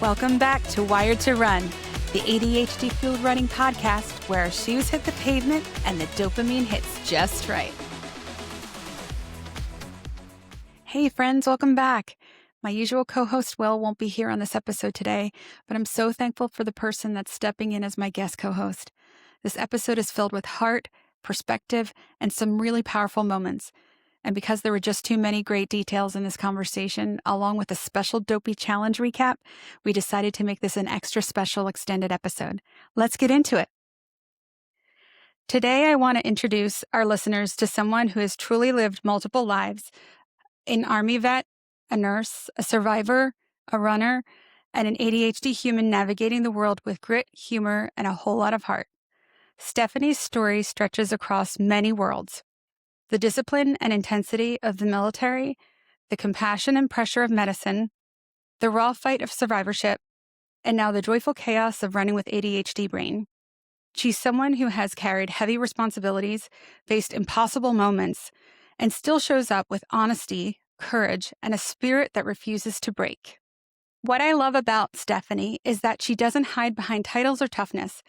Welcome back to Wired to Run, the ADHD-fueled running podcast where our shoes hit the pavement and the dopamine hits just right. Hey friends, welcome back. My usual co-host Will won't be here on this episode today, but I'm so thankful for the person that's stepping in as my guest co-host. This episode is filled with heart, perspective, and some really powerful moments. And because there were just too many great details in this conversation, along with a special Dopey Challenge recap, we decided to make this an extra special extended episode. Let's get into it. Today, I want to introduce our listeners to someone who has truly lived multiple lives: an Army vet, a nurse, a survivor, a runner, and an ADHD human navigating the world with grit, humor, and a whole lot of heart. Stephanie's story stretches across many worlds. The discipline and intensity of the military, the compassion and pressure of medicine, the raw fight of survivorship, and now the joyful chaos of running with ADHD brain. She's someone who has carried heavy responsibilities, faced impossible moments, and still shows up with honesty, courage, and a spirit that refuses to break. What I love about Stephanie is that she doesn't hide behind titles or toughness.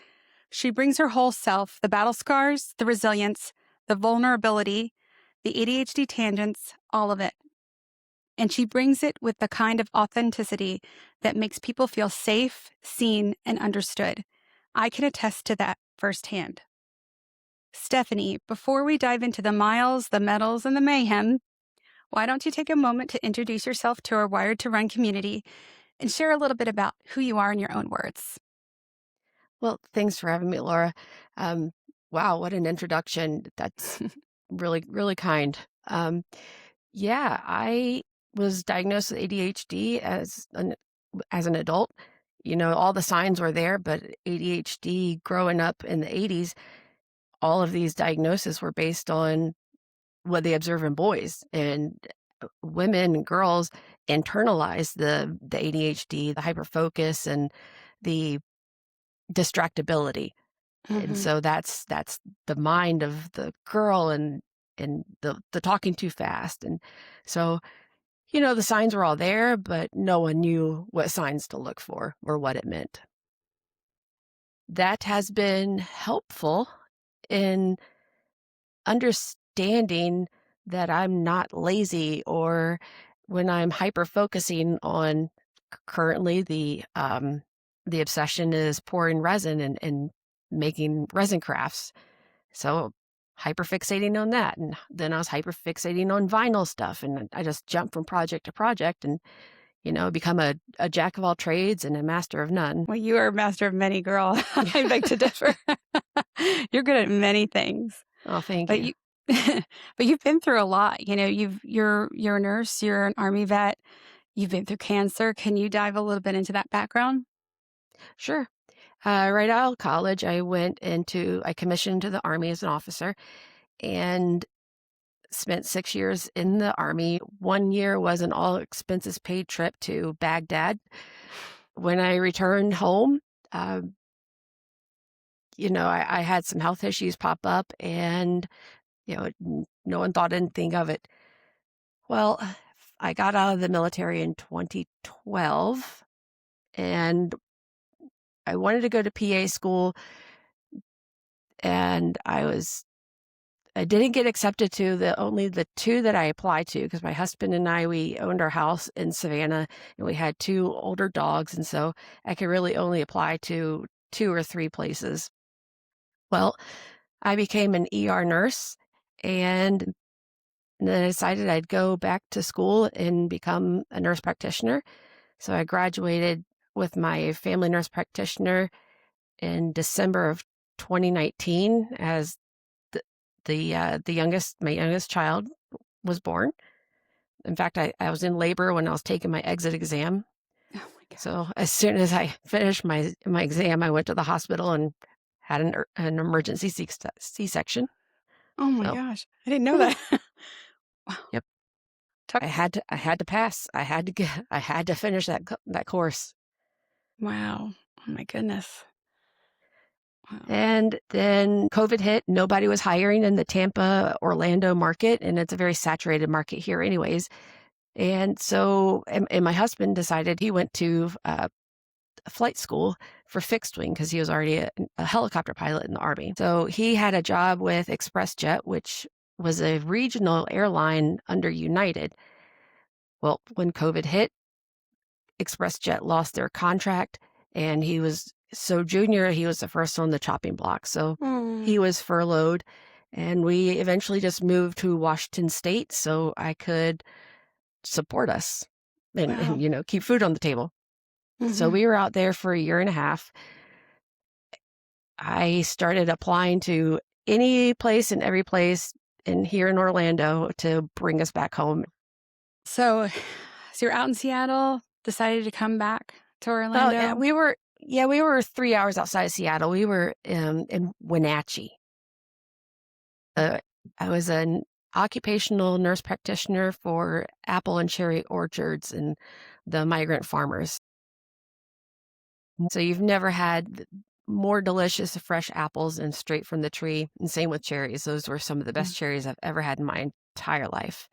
She brings her whole self, the battle scars, the resilience, the vulnerability, the ADHD tangents, all of it. And she brings it with the kind of authenticity that makes people feel safe, seen, and understood. I can attest to that firsthand. Stephanie, before we dive into the miles, the medals, and the mayhem, why don't you take a moment to introduce yourself to our Wired to Run community and share a little bit about who you are in your own words? Well, thanks for having me, Laura. Wow, what an introduction. That's really, really kind. I was diagnosed with ADHD as an adult. You know, all the signs were there, but ADHD growing up in the 80s, all of these diagnoses were based on what they observe in boys, and women and girls internalize the ADHD, the hyperfocus, and the distractibility. And so that's the mind of the girl, and the talking too fast. And so, you know, the signs were all there, but no one knew what signs to look for or what it meant. That has been helpful in understanding that I'm not lazy, or when I'm hyper focusing on currently the obsession is pouring resin and making resin crafts. So hyperfixating on that. And then I was hyperfixating on vinyl stuff. And I just jumped from project to project and, you know, become a jack of all trades and a master of none. Well, you are a master of many, girl. I beg to differ. You're good at many things. Oh, thank But you. but you've been through a lot. You know, you're a nurse, you're an Army vet, you've been through cancer. Can you dive a little bit into that background? Sure. Right out of college, I commissioned to the Army as an officer and spent 6 years in the Army. 1 year was an all expenses paid trip to Baghdad. When I returned home, you know, I had some health issues pop up, and, you know, no one thought anything of it. Well, I got out of the military in 2012, and I wanted to go to PA school, and I didn't get accepted to only the two that I applied to, because my husband and I, we owned our house in Savannah, and we had 2 older dogs, and so I could really only apply to 2 or 3 places. Well, I became an ER nurse, and then I decided I'd go back to school and become a nurse practitioner. So I graduated with my family nurse practitioner in December of 2019 as my youngest child was born. In fact, I was in labor when I was taking my exit exam. Oh my God. So as soon as I finished my exam, I went to the hospital and had an emergency C-section. Oh my gosh. I didn't know that. Wow. Yep. I had to pass. I had to finish that course. Wow. Oh my goodness. Wow. And then COVID hit. Nobody was hiring in the Tampa, Orlando market, and it's a very saturated market here anyways. And so, and my husband decided he went to flight school for fixed wing because he was already a helicopter pilot in the Army. So he had a job with ExpressJet, which was a regional airline under United. Well, when COVID hit, ExpressJet lost their contract, and he was so junior, he was the first on the chopping block. So Mm. he was furloughed, and we eventually just moved to Washington State so I could support us and Wow. keep food on the table. So Mhm. we were out there for a year and a half. I started applying to any place and every place in here in Orlando to bring us back home. So so you're out in Seattle, decided to come back to Oh, yeah, Orlando? we were 3 hours outside of Seattle. We were, in Wenatchee. Uh, I was an occupational nurse practitioner for apple and cherry orchards and the migrant farmers. So you've never had more delicious fresh apples and straight from the tree, and same with cherries. Those were some of the Mm. best cherries I've ever had in my entire life.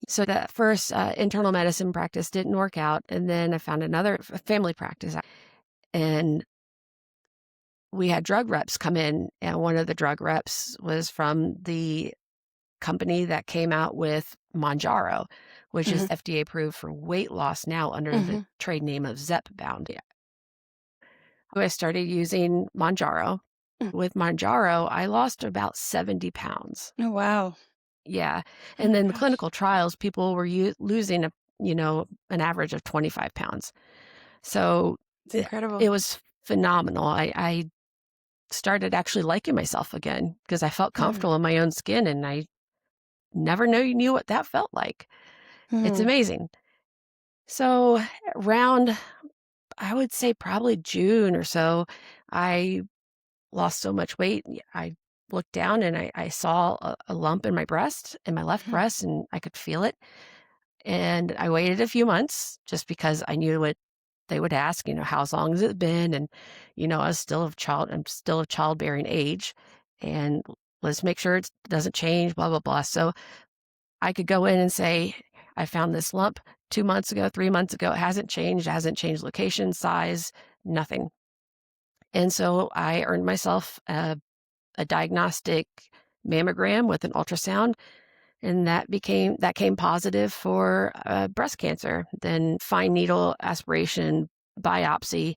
So that first internal medicine practice didn't work out, and then I found another family practice, and we had drug reps come in, and one of the drug reps was from the company that came out with Monjaro, which is Mhm. FDA approved for weight loss now under the Mhm. trade name of Zepbound. Yeah. I started using Monjaro. Mm. With Monjaro, I lost about 70 pounds. Oh, wow. Yeah. Oh And my then the gosh. clinical trials, people were losing an average of 25 pounds. So It's it, incredible. it was phenomenal. I started actually liking myself again because I felt Mm. comfortable in my own skin, and I never knew what that felt like. It's Mhm. amazing. So around, I would say probably June or so, I lost so much weight. I looked down and I saw a lump in my breast, in my left Mhm. breast, and I could feel it. And I waited a few months just because I knew what they would ask, how long has it been? And, I'm still of childbearing age, and let's make sure it doesn't change, blah, blah, blah. So I could go in and say, I found this lump 2 months ago, 3 months ago. It hasn't changed location, size, nothing. And so I earned myself a diagnostic mammogram with an ultrasound, and that came positive for breast cancer. Then fine needle aspiration biopsy,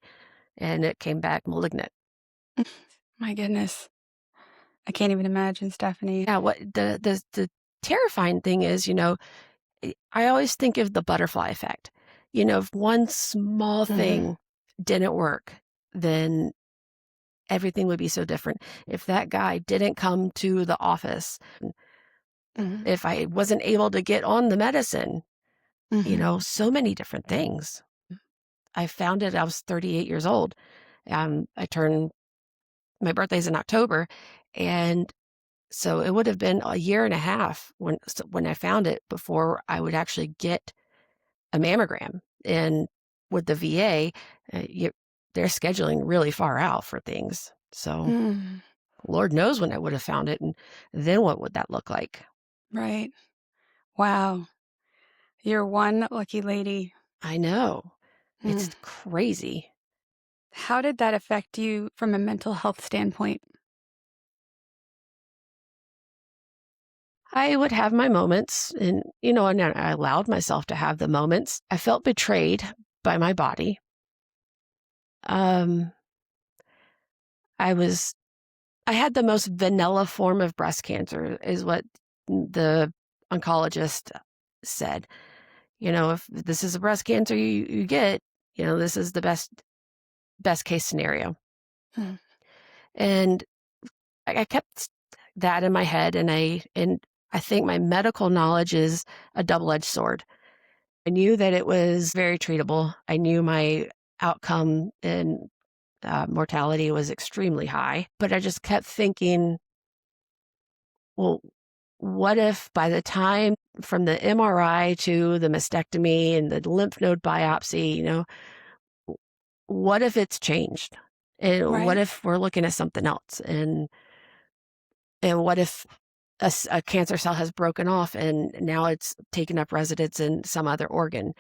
and it came back malignant. My goodness. I can't even imagine, Stephanie. Yeah, what the terrifying thing is, I always think of the butterfly effect. If one small Mhm. thing didn't work, then everything would be so different. If that guy didn't come to the office, Mhm. if I wasn't able to get on the medicine, Mhm. so many different things. I found it, I was 38 years old. My birthday's in October. And so it would have been a year and a half when I found it before I would actually get a mammogram. And with the VA, they're scheduling really far out for things. So Mm. Lord knows when I would have found it. And then what would that look like? Right. Wow. You're one lucky lady. I know. It's Mm. crazy. How did that affect you from a mental health standpoint? I would have my moments and I allowed myself to have the moments. I felt betrayed by my body. Um, I was I had the most vanilla form of breast cancer is what the oncologist said. If this is a breast cancer you get, this is the best case scenario. Mm. And I kept that in my head, and I think my medical knowledge is a double-edged sword. I knew that it was very treatable. I knew my outcome and mortality was extremely high, but I just kept thinking, well, what if by the time from the MRI to the mastectomy and the lymph node biopsy, what if it's changed? And what Right. if we're looking at something else? And what if a cancer cell has broken off and now it's taken up residence in some other organ?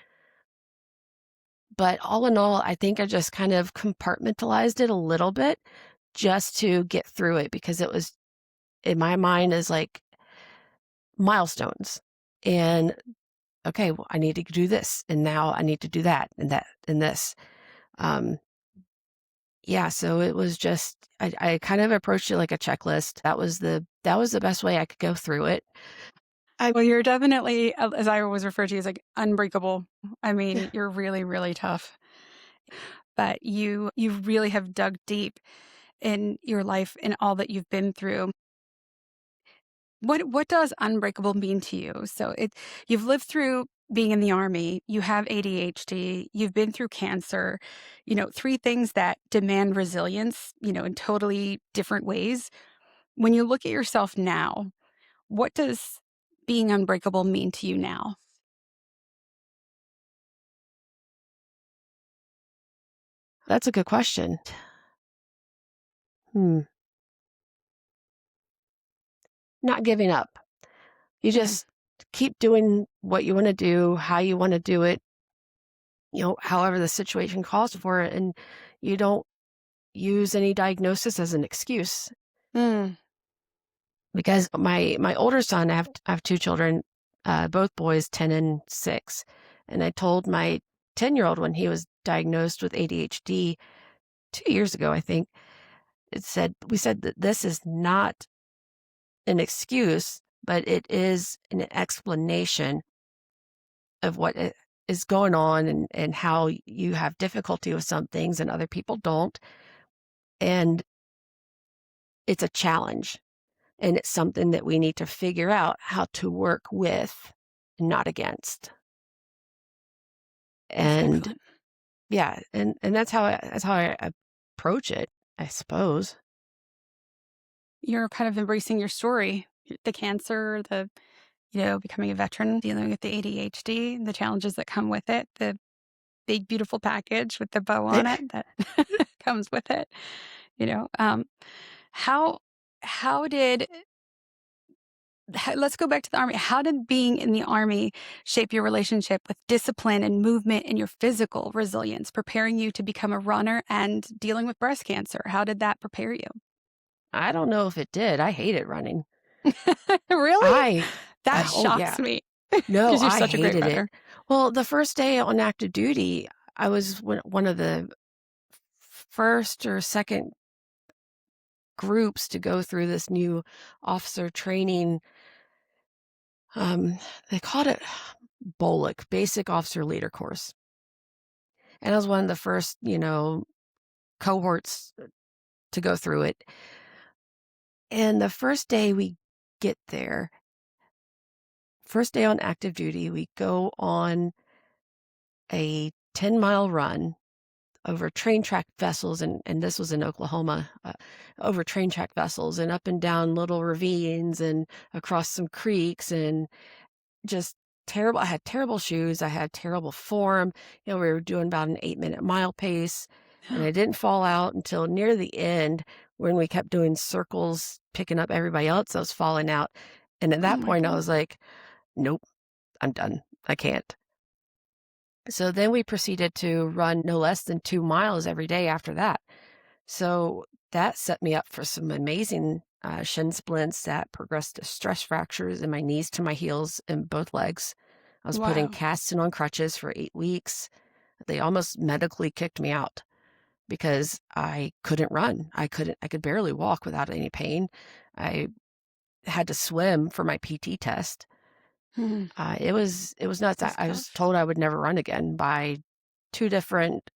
But all in all, I think I just kind of compartmentalized it a little bit just to get through it because it was in my mind is like milestones. And okay, well, I need to do this, and now I need to do that and that and this. Um, yeah, so it was just I kind of approached it like a checklist. That was the best way I could go through it. I Well, you're definitely, as I always refer to you, as like unbreakable. I mean, you're really, really tough, but you really have dug deep in your life and all that you've been through. What does unbreakable mean to you? So you've lived through being in the army, you have ADHD, you've been through cancer, three things that demand resilience, in totally different ways. When you look at yourself now, what does being unbreakable mean to you now? That's a good question. Hmm, not giving up. You Yeah. just keep doing what you wanna do, how you wanna do it, however the situation calls for it, and you don't use any diagnosis as an excuse. Mm. Because my older son, I have 2 children, both boys, 10 and 6, and I told my 10-year-old when he was diagnosed with ADHD 2 years ago, I think, we said that this is not an excuse, but it is an explanation of what is going on and how you have difficulty with some things and other people don't, and it's a challenge. And it's something that we need to figure out how to work with, not against. That's And excellent. yeah, and that's how I approach it, I suppose. You're kind of embracing your story, the cancer, becoming a veteran, dealing with the ADHD, the challenges that come with it, the big, beautiful package with the bow on it that comes with it. You know, um, how how did let's go back to the army. How did being in the army shape your relationship with discipline and movement and your physical resilience, preparing you to become a runner and dealing with breast cancer? How did that prepare you? I don't know if it did, I hated running. Really? I That oh, shocks yeah. me No, because you're I such a great hated it. runner. Well, the first day on active duty, I was one of the first or second groups to go through this new officer training, um, they called it BOLC, Basic Officer Leader Course. And I was one of the first, cohorts to go through it. And the first day we get there, first day on active duty, we go on a 10-mile run over train track vessels, and this was in Oklahoma, over train track vessels and up and down little ravines and across some creeks and just terrible. I had terrible shoes. I had terrible form. We were doing about an 8-minute mile pace, and I didn't fall out until near the end when we kept doing circles, picking up everybody else that was falling out. And at Oh that my point, I goodness. was like, nope, I'm done. I can't. So then we proceeded to run no less than 2 miles every day after that. So that set me up for some amazing shin splints that progressed to stress fractures in my knees to my heels in both legs. I was put in Wow. casts and on crutches for 8 weeks. They almost medically kicked me out because I couldn't run. I could barely walk without any pain. I had to swim for my PT test. Hmm. It was nuts. That's I was tough. told I would never run again by 2 different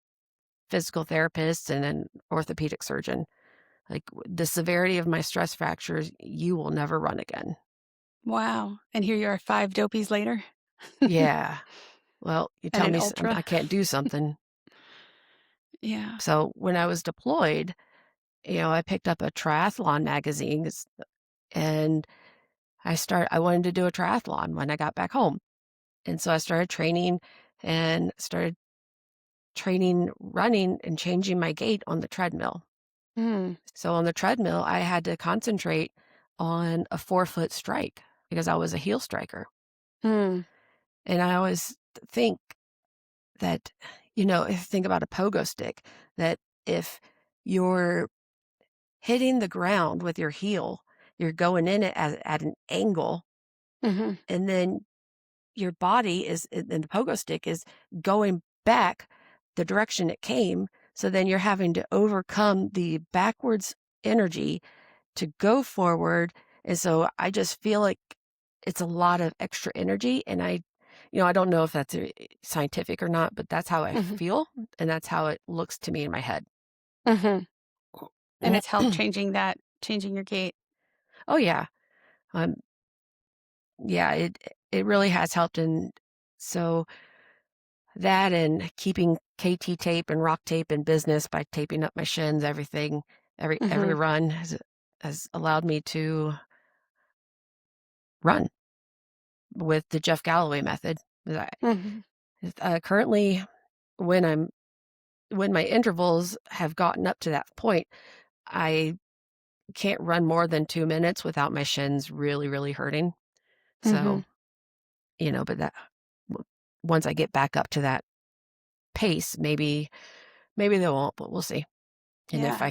physical therapists and an orthopedic surgeon. Like, the severity of my stress fractures, you will never run again. Wow. And here you are 5 dopies later Yeah. Well, you and tell an me ultra. I can't do something. Yeah. So when I was deployed, I picked up a triathlon magazine and I wanted to do a triathlon when I got back home. And so I started training and started training running and changing my gait on the treadmill. Mm. So on the treadmill, I had to concentrate on a 4-foot strike because I was a heel striker. Mm. And I always think that think about a pogo stick, that if you're hitting the ground with your heel, you're going in it at an angle, Mhm. and then your body and the pogo stick is going back the direction it came. So then you're having to overcome the backwards energy to go forward. And so I just feel like it's a lot of extra energy. And I don't know if that's scientific or not, but that's how I Mhm. feel. And that's how it looks to me in my head. Mhm. And it's helped changing your gait. Oh, yeah. Um, yeah, it really has helped. And so that and keeping KT tape and rock tape in business by taping up my shins, everything, every Mhm. run has allowed me to run with the Jeff Galloway method. Mhm. Currently, when when my intervals have gotten up to that point, I can't run more than 2 minutes without my shins really, really hurting. So, Mhm. but once I get back up to that pace, maybe they won't, but we'll see. And Yeah. if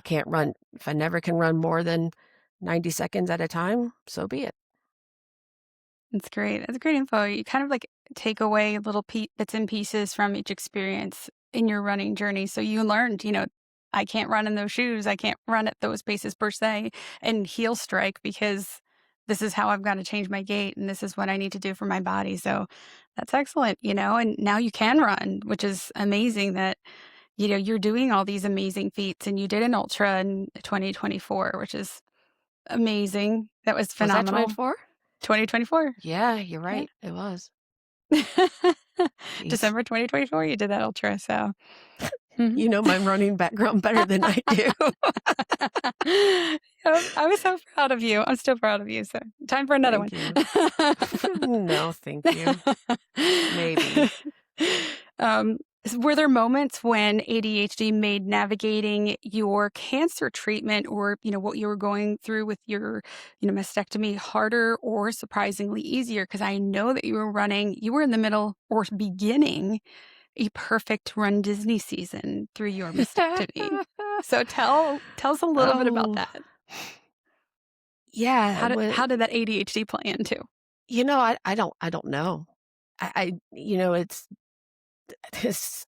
I never can run more than 90 seconds at a time, so be it. That's great. That's great info. You kind of like take away little bits and pieces from each experience in your running journey. So you learned, I can't run in those shoes. I can't run at those paces per se and heel strike because this is how I've got to change my gait and this is what I need to do for my body. So that's excellent, and now you can run, which is amazing that, you're doing all these amazing feats and you did an ultra in 2024, which is amazing. That was Was that phenomenal. 24? 2024. Yeah, you're Yeah. right. It was. Jeez. December 2024, you did that ultra, so mhm. You know my running background better than I do. I was so proud of you. I'm still proud of you, so time for another one. Thank you. No, thank you. Maybe. Were there moments when ADHD made navigating your cancer treatment or, what you were going through with your, mastectomy harder or surprisingly easier? Because I know that you were in the middle or beginning a perfect runDisney season through your mastectomy. So tell us a little bit about Oh, that. yeah. How did that ADHD play into? I don't know. It's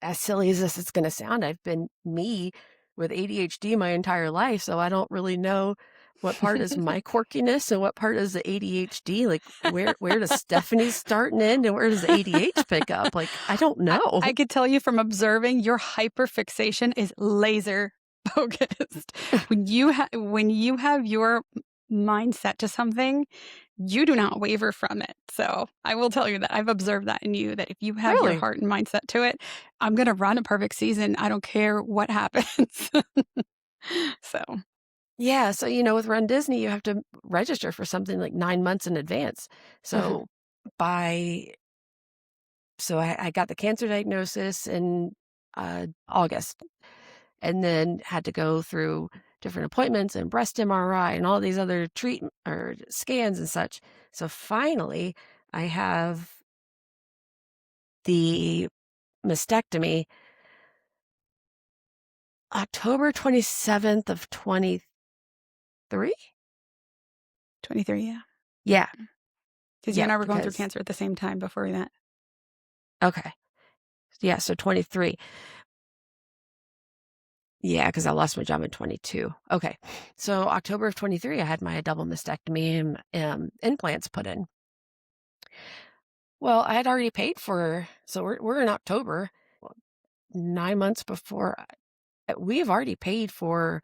as silly as it's going to sound. I've been me with ADHD my entire life, so I don't really know what part is my quirkiness and what part is the ADHD. Like where does Stephanie start and end, and where does the ADH pick up? Like I don't I know. could tell you from observing your hyperfixation is laser focused. When you have your mindset to something, you do not waver from it. So I will tell you that I've observed that in you that if you have your Really? heart and mindset to it, I'm going to run a perfect season. I don't care what happens. So, Yeah. So with Run Disney, you have to register for something like 9 months in advance. mhm, So by I got the cancer diagnosis in August, and then had to go through different appointments and breast MRI and all these other treatment or scans and such. So finally, I have the mastectomy October 27th of 23. 23, yeah. Yeah, Because you yeah, and I were going through because cancer at the same time before that. okay, yeah, so 23. Yeah, because I lost my job in 22. Okay, so October of 23, I had my double mastectomy and implants put in. Well, I had already paid for, so we're in October, 9 months before. We have already paid for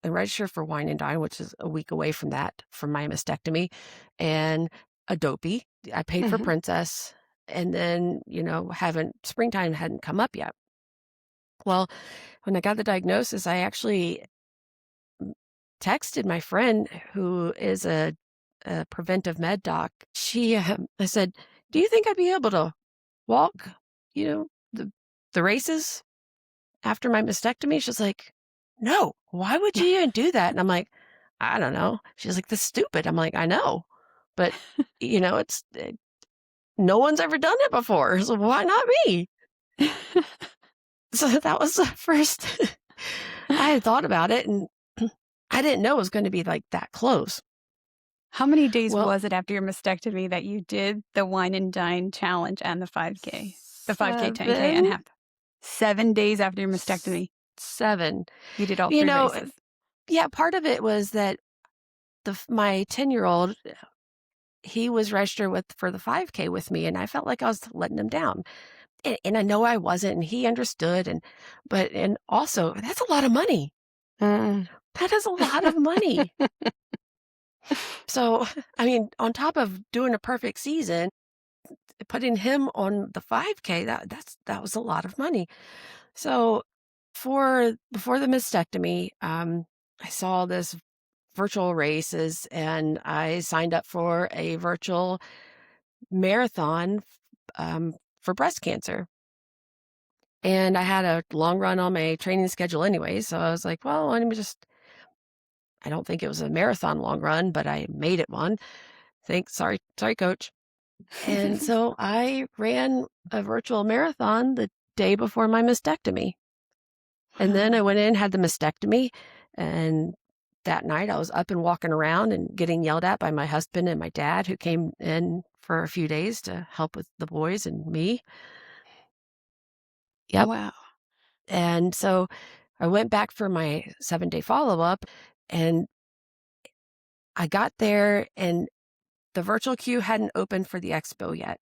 and registered for Wine and Dine, which is a week away from that, from my mastectomy, and a dopey. I paid for Mhm. Princess, and then haven't springtime hadn't come up yet. Well, when I got the diagnosis, I actually texted my friend who is a preventive med doc. I said, "Do you think I'd be able to walk, the races after my mastectomy?" She's like, "No, why would you even do that?" And I'm like, "I don't know." She's like, "That's stupid." I'm like, "I know, but no one's ever done it before, so why not me?" So that was the first I had thought about it, and I didn't know it was gonna be, like, that close. How many days Well, was it after your mastectomy that you did the wine and dine challenge and the 5K? The 5K, 10K, and 7? half. 7 days after your S mastectomy, 7. you did all You 3 know, races. yeah, part of it was that my 10-year-old, he was registered with for the 5K with me, and I felt like I was letting him down. And I know I wasn't, and he understood, and also, that's a lot of money. Mm. That is a lot of money. So, I mean, on top of doing a perfect season, putting him on the 5K, that was a lot of money. So, before the mastectomy, I saw this virtual races, and I signed up for a virtual marathon, for breast cancer. And I had a long run on my training schedule anyway, so I was like, "Well, let me just." I don't think it was a marathon long run, but I made it one. Thanks. Sorry, coach. And so I ran a virtual marathon the day before my mastectomy. And then I Wow. went in, had the mastectomy, and that night I was up and walking around and getting yelled at by my husband and my dad, who came in for a few days to help with the boys and me. Yep. Wow. And so I went back for my 7-day follow-up, and I got there, and the virtual queue hadn't opened for the expo yet.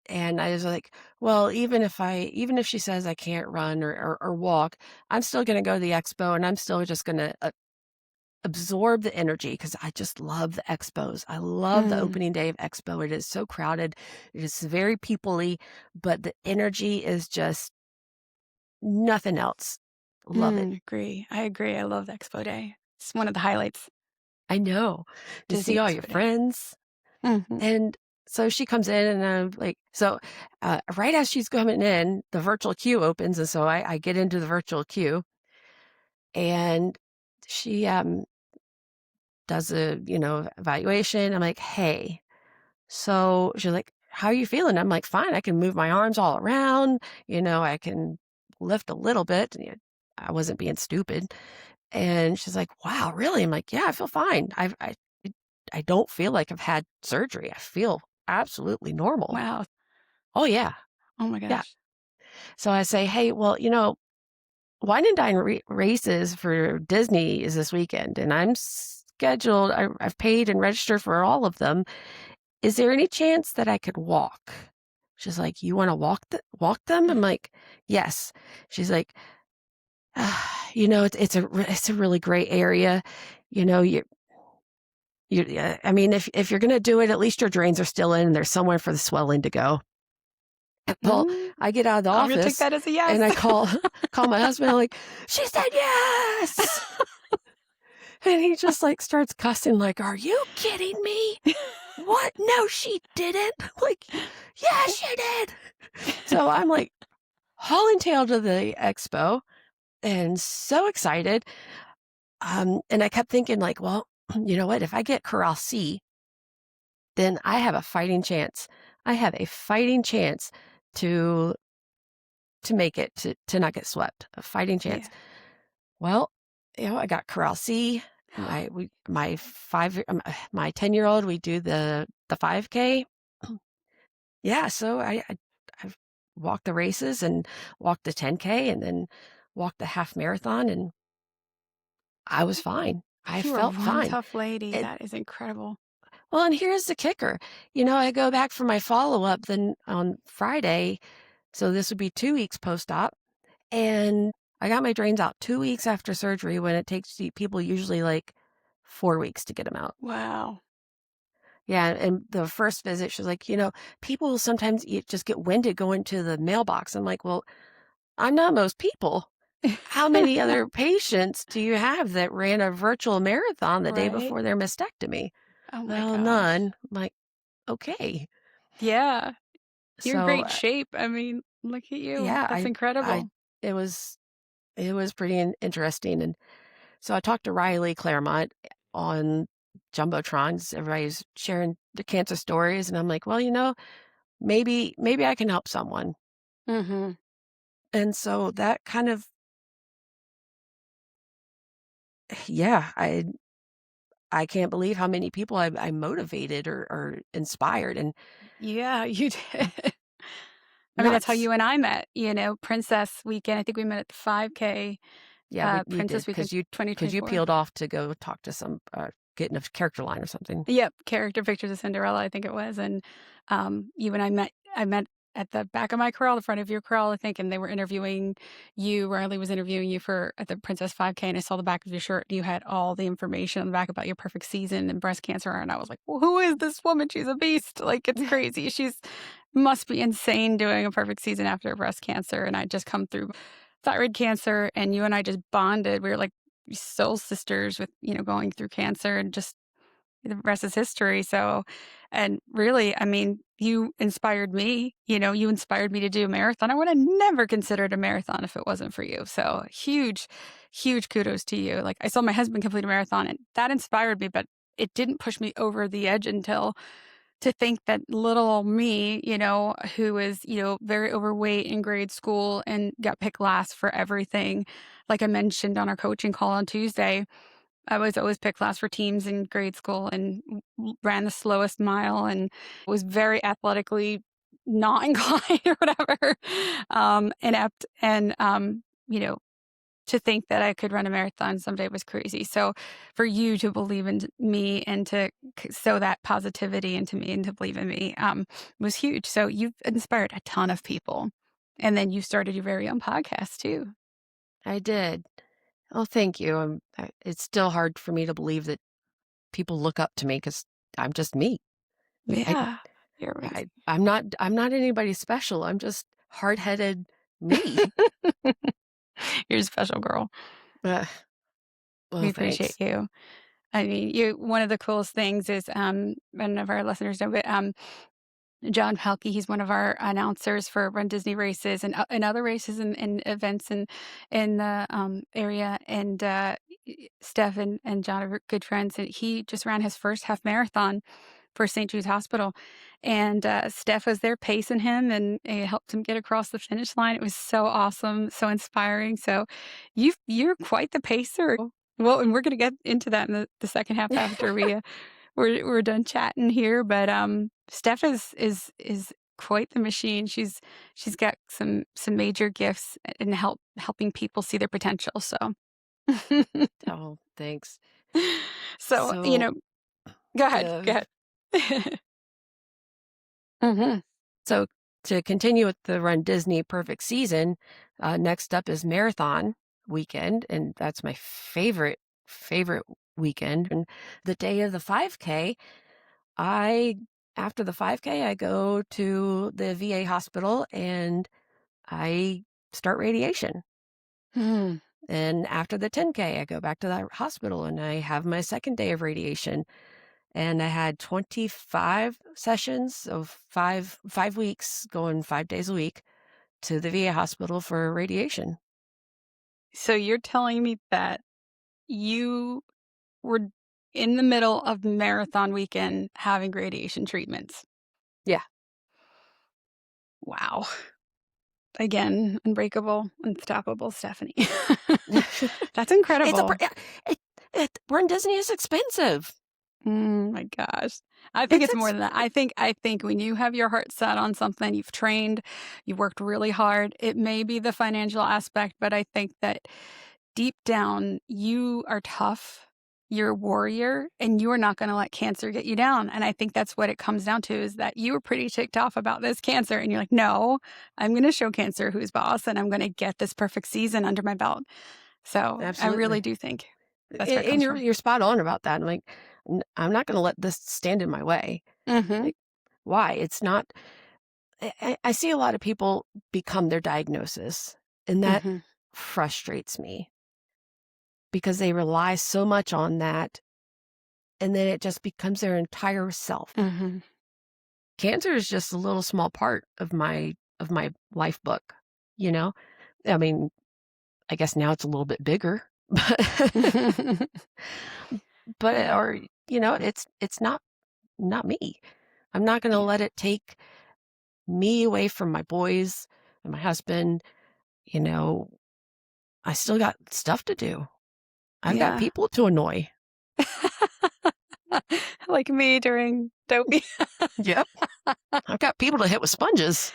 And I was like, well, even if she says I can't run or walk, I'm still going to go to the expo, and I'm still just going to absorb the energy, because I just love the expos. I love the Mm, opening day of expo. It is so crowded. It is very people-y, but the energy is just nothing else. Love it. agree. I agree. I love the expo day. It's one of the highlights. I know. To see Disney all your expo day. friends. Mhm. And so she comes in, and I'm like, right as she's coming in, the virtual queue opens. And so I get into the virtual queue, and she does a, evaluation. I'm like, hey, so she's like, how are you feeling? I'm like, fine. I can move my arms all around. I can lift a little bit. I wasn't being stupid. And she's like, wow, really? I'm like, yeah, I feel fine. I don't feel like I've had surgery. I feel absolutely normal. Wow. Oh, yeah. Oh my Yeah. gosh. So I say, hey, well, wine and dine races for Disney is this weekend, and I'm scheduled. I've paid and registered for all of them. Is there any chance that I could walk? She's like, you want to walk them? I'm like, yes. She's like, it's a really great area. You know, I mean, if you're gonna do it, at least your drains are still in, and there's somewhere for the swelling to go. Well, Mm, I get out of the I'm gonna take office, that as a yes. and I call my husband. I'm like, she said yes, and he just like starts cussing. Like, are you kidding me? What? No, she didn't. Like, yeah, she did. So I'm like hauling tail to the expo, and so excited. And I kept thinking, like, well, you know what? If I get Corral C, then I have a fighting chance. I have a fighting chance to make it, to not get swept. A fighting chance. Yeah. Well, I got Corral C. My 10-year-old, we do the 5K. Yeah, so I've walked the races, and walked the 10K, and then walked the half marathon, and I was fine. I You are felt one fine. tough lady. And That is incredible. well, and here's the kicker. I go back for my follow-up then on Friday, so this would be 2 weeks post-op, and I got my drains out 2 weeks after surgery, when it takes people usually like 4 weeks to get them out. Wow. Yeah, and the first visit, she's like, people sometimes just get winded going to the mailbox. I'm like, well, I'm not most people. How many other patients do you have that ran a virtual marathon the day Right? before their mastectomy? Oh my Well, gosh. none. I'm like, okay. Yeah. You're in So, great shape. I mean, look at you. yeah, That's I, incredible. it was, pretty interesting. And so I talked to Riley Claremont on Jumbotrons. Everybody's sharing the cancer stories. And I'm like, well, maybe I can help someone. Mhm. And so that kind of yeah, I can't believe how many people I motivated or inspired, and Yeah, you uh, did. I mean, that's how nuts. you and I met, Princess Weekend. I think we met at the 5K, Yeah, we did Princess Weekend because you 2024. peeled off to go talk to some, get in a character line or something. Yep, character pictures of Cinderella, I think it was, and, you and I met at the back of my corral, the front of your corral, I think, and they were interviewing you. Riley was interviewing you for at the Princess 5K, and I saw the back of your shirt. You had all the information on the back about your perfect season and breast cancer, and I was like, "Well, who is this woman? She's a beast. Like, it's crazy. She's must be insane doing a perfect season after breast cancer." And I'd just come through thyroid cancer, and you and I just bonded. We were like soul sisters with, going through cancer, and just the rest is history. So, and really, I mean, you inspired me. You inspired me to do a marathon. I would have never considered a marathon if it wasn't for you. So, huge, huge kudos to you. Like, I saw my husband complete a marathon, and that inspired me, but it didn't push me over the edge until to think that little old me, who was, very overweight in grade school and got picked last for everything. Like I mentioned on our coaching call on Tuesday, I was always picked last for teams in grade school and ran the slowest mile and was very athletically not inclined or whatever, inept. And, to think that I could run a marathon someday was crazy. So for you to believe in me and to sow that positivity into me and to believe in me, was huge. So you've inspired a ton of people. And then you started your very own podcast too. I did. Oh, thank you. It's still hard for me to believe that people look up to me because 'cause I'm just me. I Yeah. You're amazing. I'm not anybody special. I'm just hard-headed me. You're a special girl. Ugh, We well, appreciate thanks. you. I mean, one of the coolest things is, none of our listeners know, but, John Pelkey, he's one of our announcers for runDisney races and other races and events in the, area, and, Steph and John are good friends, and he just ran his first half marathon for St. Jude's Hospital, and, Steph was there pacing him and helped him get across the finish line. It was so awesome, so inspiring, so you're quite the pacer. Well, and we're gonna get into that in the second half after we're done chatting here, but, Steph is quite the machine. She's got some major gifts in helping people see their potential, so Oh, thanks. so, So go ahead, go the ahead. Mhm. so to continue with the Run Disney Perfect Season, next up is marathon weekend, and that's my favorite weekend. And the day of the 5K, I after the 5K, I go to the VA hospital and I start radiation. Mm. And after the 10K, I go back to the hospital and I have my second day of radiation. And I had 25 sessions of 5 weeks, going 5 days a week to the VA hospital for radiation. So you're telling me that you were in the middle of marathon weekend having radiation treatments? Yeah. Wow. Again, unbreakable, unstoppable Stephanie. That's It's a incredible. Run Disney is expensive. Mm, my gosh. I think It's it's more ex than that. I think when you have your heart set on something, you've trained, you've worked really hard, it may be the financial aspect, but I think that deep down, you are tough, you're a warrior, and you are not gonna let cancer get you down, and I think that's what it comes down to is that you were pretty ticked off about this cancer, and you're like, "No, I'm gonna show cancer who's boss, and I'm gonna get this perfect season under my belt." So, I really absolutely. do think that's where it And comes you're from. you're spot on about that. I'm like, I'm not gonna let this stand in my way." Mhm, Like, why? It's not I see a lot of people become their diagnosis, and that mhm, frustrates me because they rely so much on that, and then it just becomes their entire self. mhm. Cancer is just a little small part of my life book, you know? I mean, I guess now it's a little bit bigger, but Yeah, or, it's not me. I'm not gonna yeah, let it take me away from my boys and my husband, you know, I still got stuff to do. I've got Yeah. people to annoy. Like me during dopey. Yep. I've got people to hit with sponges.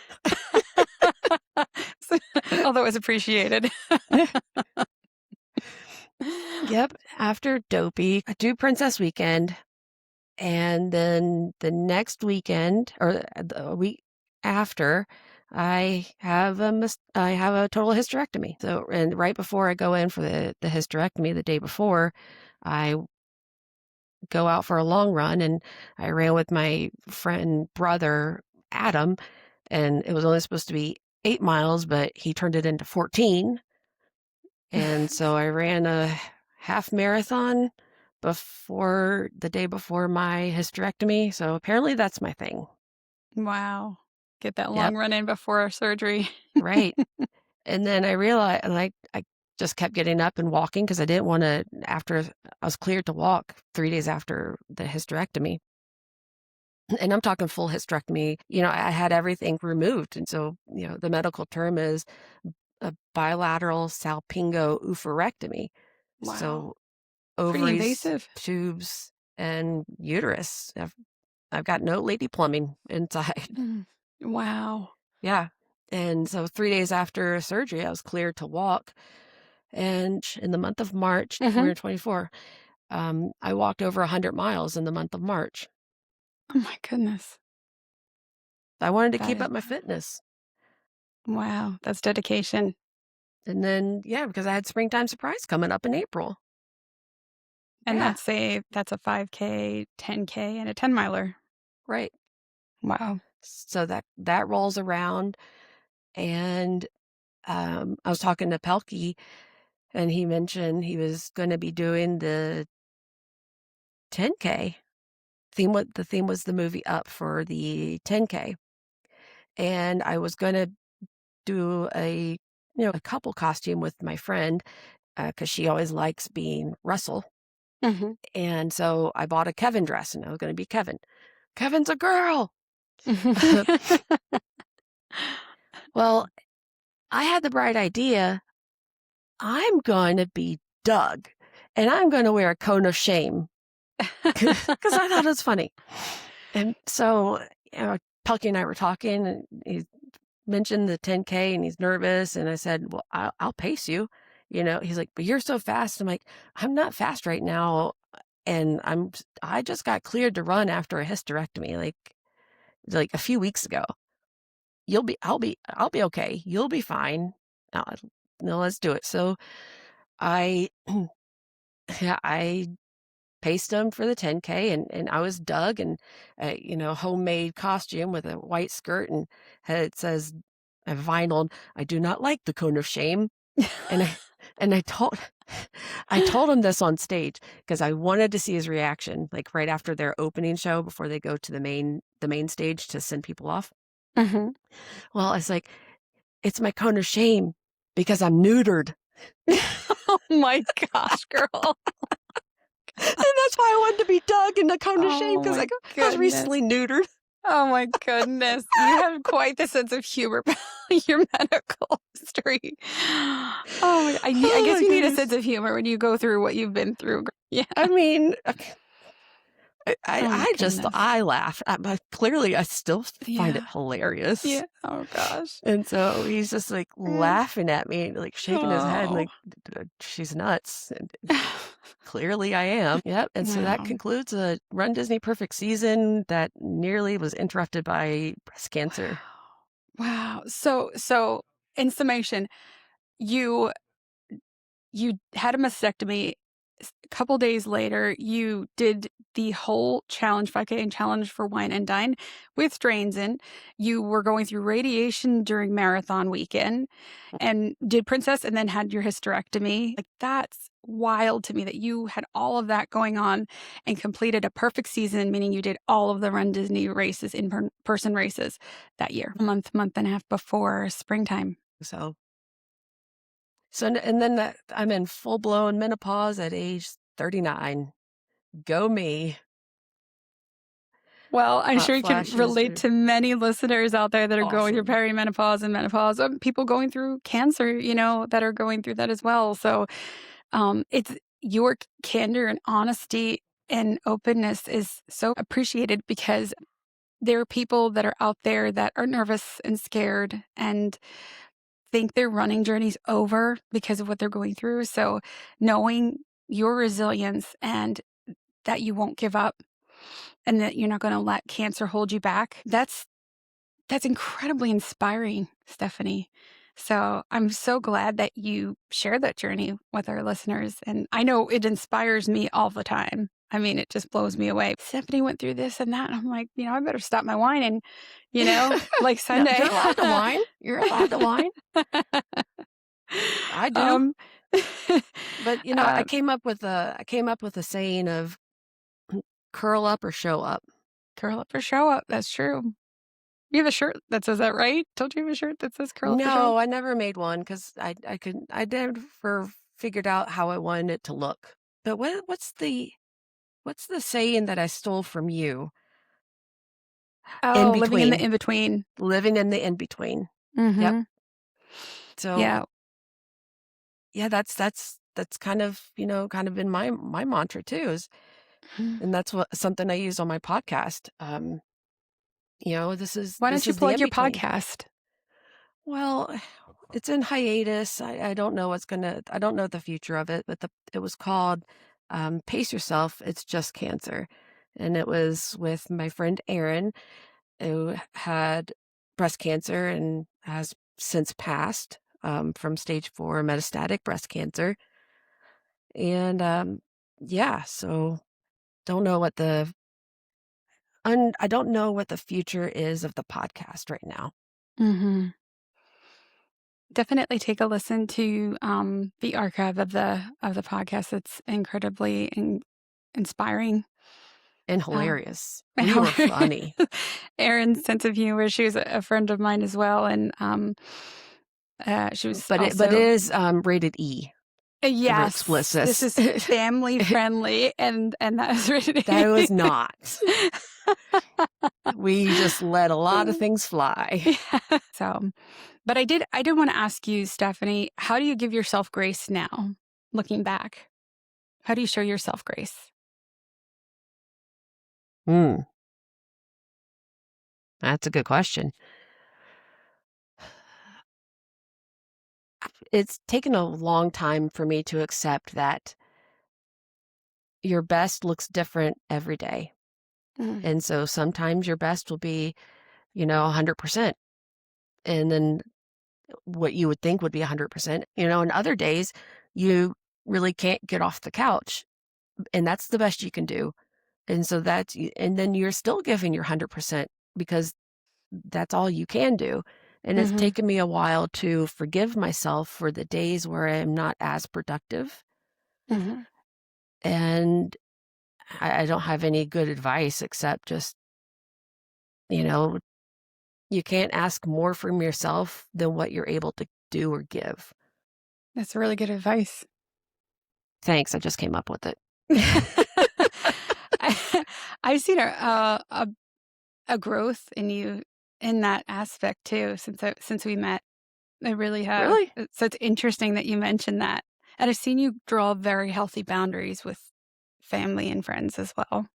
Although it was appreciated. Yep. After dopey, I do Princess Weekend. And then the next weekend or the week after, I have a total hysterectomy. So, and right before I go in for the hysterectomy, the day before, I go out for a long run, and I ran with my friend brother Adam, and it was only supposed to be 8 miles, but he turned it into 14. And so I ran a half marathon before the day before my hysterectomy. So apparently that's my thing. Wow. Get that Yep. long run in before our surgery. Right. And then I realized, and I just kept getting up and walking because I didn't want to, after I was cleared to walk 3 days after the hysterectomy. And I'm talking full hysterectomy. I had everything removed. And so, the medical term is a bilateral salpingo-oophorectomy. Wow. So Pretty ovaries, invasive. tubes, and uterus. I've got no lady plumbing inside. Mm. Wow. Yeah. And so 3 days after surgery, I was cleared to walk. And in the month of March, Mhm. we're in 24, I walked over 100 miles in the month of March. Oh my goodness. I wanted to That keep is up my fitness. wow. That's dedication. And then, yeah, because I had Springtime Surprise coming up in April. And Yeah, that's a 5K, 10K, and a 10 miler. right. Wow. So that rolls around. And I was talking to Pelkey, and he mentioned he was going to be doing the 10K. The theme was the movie Up for the 10K. And I was going to do a couple costume with my friend because she always likes being Russell. Mhm. And so I bought a Kevin dress, and I was going to be Kevin. Kevin's a girl. Well, I had the bright idea. I'm going to be Doug, and I'm going to wear a cone of shame because I thought it was funny. And so, Pelkey and I were talking, and he mentioned the 10K, and he's nervous. And I said, well, I'll pace you. He's like, but you're so fast. I'm like, I'm not fast right now. And I just got cleared to run after a hysterectomy, like a few weeks ago. I'll be okay. You'll be fine. Uh, no, let's do it. So I, yeah, I paced him for the 10K, and I was Doug, and homemade costume with a white skirt, and it says vinyl, I do not like the cone of shame. And I told I told him this on stage because I wanted to see his reaction, like right after their opening show before they go to the main stage to send people off. Mhm. Well, I was like, it's my cone of shame because I'm neutered. Oh my gosh, girl. And that's why I wanted to be Doug in the cone of shame Oh because my I was goodness. recently neutered. Oh my goodness. You have quite the sense of humor about your medical history. Oh my I Oh guess my you need a sense goodness. of humor when you go through what you've been through. Yeah. I mean, I Oh my I just goodness. I laugh, but clearly I still find it Yeah. hilarious. Yeah. Oh gosh. And so he's just like Mm. laughing at me, like shaking his head, Oh. like she's nuts. And clearly I am. Yep. And so that Wow. concludes a Run Disney Perfect season that nearly was interrupted by breast cancer. Wow. So in summation, you you had a mastectomy. A couple days later, you did the whole challenge 5K and challenge for wine and dine with strains in. You were going through radiation during marathon weekend and did princess and then had your hysterectomy. Like that's wild to me that you had all of that going on and completed a perfect season, meaning you did all of the Run Disney races, person races that year, month and a half before springtime. So and then I'm in full blown menopause at age 39. Go me. Well, I'm hot sure you can flashes relate are to many listeners out there that are going through awesome. perimenopause and menopause, people going through cancer, that are going through that as well. So, it's your candor and honesty and openness is so appreciated because there are people that are out there that are nervous and scared and think their running journey's over because of what they're going through. So, knowing your resilience and that you won't give up and that you're not going to let cancer hold you back, that's incredibly inspiring, Stephanie. So I'm so glad that you share that journey with our listeners. And I know it inspires me all the time. I mean, it just blows me away. Stephanie went through this and that. And I'm like, I better stop my whining, like No, Sunday. you're allowed to whine. You're allowed to whine. I do. um, But, uh, I came up with a saying of curl up or show up. curl up or show up. That's true. You have a shirt that says that, right? Don't you have a shirt that says curl up or show up? No, I never made one because I never figured out how I wanted it to look. But what's the saying that I stole from you? In Oh, living in the between, in between. living in the in between. Yep. Mm-hmm. So Yeah. yeah, that's kind of been my mantra too is, and that's what something I use on my podcast. Why don't this you is the plug in your between. podcast? Well, it's in hiatus. I don't know I don't know the future of it, but it was called Pace Yourself. It's Just Cancer. And it was with my friend Erin, who had breast cancer and has since passed from stage 4 metastatic breast cancer. And yeah, so don't know what I don't know what the future is of the podcast right now. Mm-hmm. Definitely take a listen to the archive of the podcast. It's incredibly inspiring. And Uh, hilarious. We were funny. Erin's sense of humor. She was a friend of mine as well, and she was But it also is, rated E for yes. explicit. This is family friendly, and that is That was really. not. We just let a lot of things fly. Yeah. So, but I did want to ask you, Stephanie, how do you give yourself grace now, looking back? How do you show yourself grace? Hmm, that's a good question. It's taken a long time for me to accept that your best looks different every day. Mm, And so sometimes your best will be, 100%. And then what you would think would be 100%, and other days you really can't get off the couch. And that's the best you can do. And so and then you're still giving your 100% because that's all you can do. And it's mhm, taken me a while to forgive myself for the days where I'm not as productive. mhm. And I don't have any good advice except just, you know, you can't ask more from yourself than what you're able to do or give. That's really good advice. Thanks. I just came up with it. I, I've seen a growth in you in that aspect too since we met. I really have. Really? So it's interesting that you mentioned that, and I've seen you draw very healthy boundaries with family and friends as well.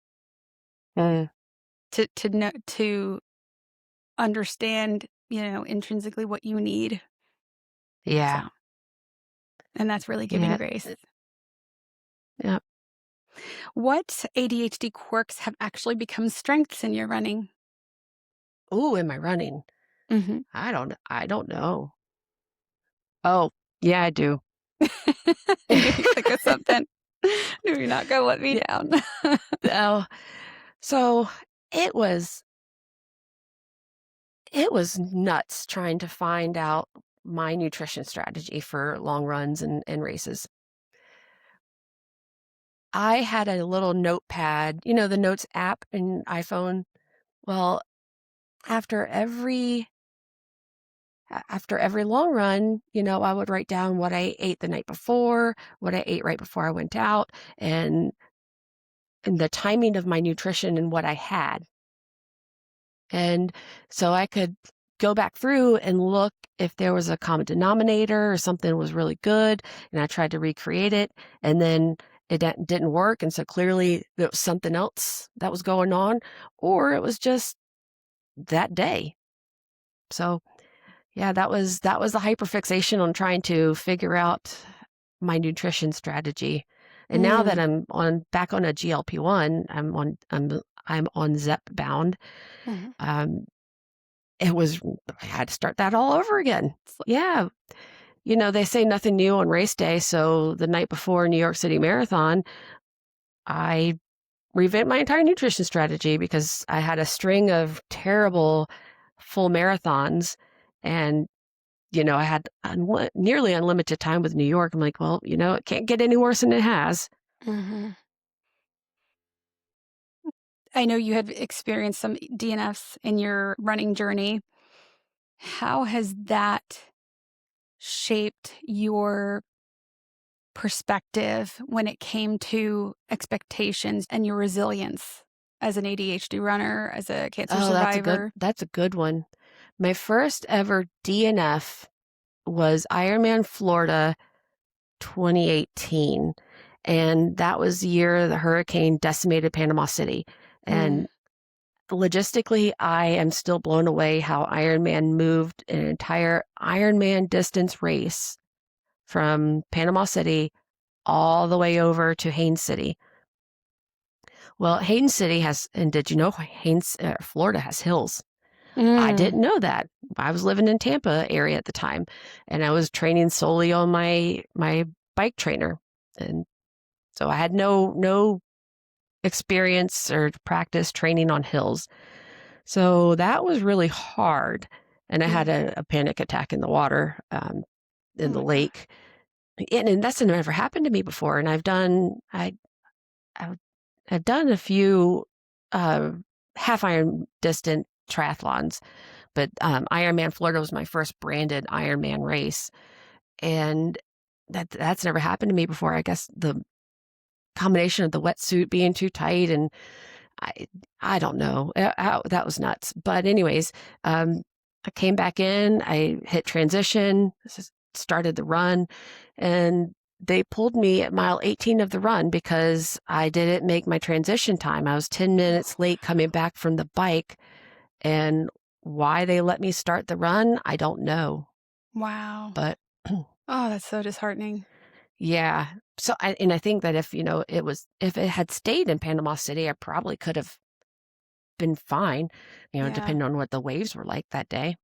Mm, To know to understand, intrinsically what you need. So, yeah. and that's really giving Yeah. grace. Yeah. What ADHD quirks have actually become strengths in your running? Ooh, am I running? Mhm. I don't know. Oh, yeah, I do. I knew you'd think of something. Knew you're not gonna let me Yeah. down. Oh, so it was it was nuts trying to find out my nutrition strategy for long runs and races. I had a little notepad, the Notes app in iPhone. Well, after every after every long run, I would write down what I ate the night before, what I ate right before I went out, and the timing of my nutrition and what I had. And so I could go back through and look if there was a common denominator or something was really good. And I tried to recreate it, and then it didn't work. And so clearly there was something else that was going on, or it was just that day. So yeah, that was the hyperfixation on trying to figure out my nutrition strategy. And now that Mm. I'm back on a GLP-1, I'm on Zepbound. Mhm. Um, I had to start that all over again. It's like Yeah. They say nothing new on race day. So the night before New York City Marathon, I revamped my entire nutrition strategy because I had a string of terrible full marathons, and I had nearly unlimited time with New York. I'm like, well, it can't get any worse than it has. mhm. I know you had experienced some DNFs in your running journey. How has that shaped your perspective when it came to expectations and your resilience as an ADHD runner, as a cancer Oh, survivor? that's a good one. My first ever DNF was Ironman Florida 2018. And that was the year the hurricane decimated Panama City. Mm, And logistically, I am still blown away how Ironman moved an entire Ironman distance race from Panama City all the way over to Haines City. Well, Haines City and did you know Florida has hills? I mm, didn't know that. I was living in Tampa area at the time, and I was training solely on my bike trainer. And so I had no experience or practice training on hills. So that was really hard. And I had mm. a panic attack in the water, Oh in the my God. lake. And that's never happened to me before. And I've I've done a few uh, half iron distant triathlons, but Ironman Florida was my first branded Ironman race. And that's never happened to me before. I guess the combination of the wetsuit being too tight, and I I don't know. That was nuts. But anyways, I came back in. I hit transition, started the run, and they pulled me at mile 18 of the run because I didn't make my transition time. I was 10 minutes late coming back from the bike, and why they let me start the run, I don't know. Wow. But Oh, that's so disheartening. yeah. So I think that if it had stayed in Panama City, I probably could have been fine, Yeah. depending on what the waves were like that day.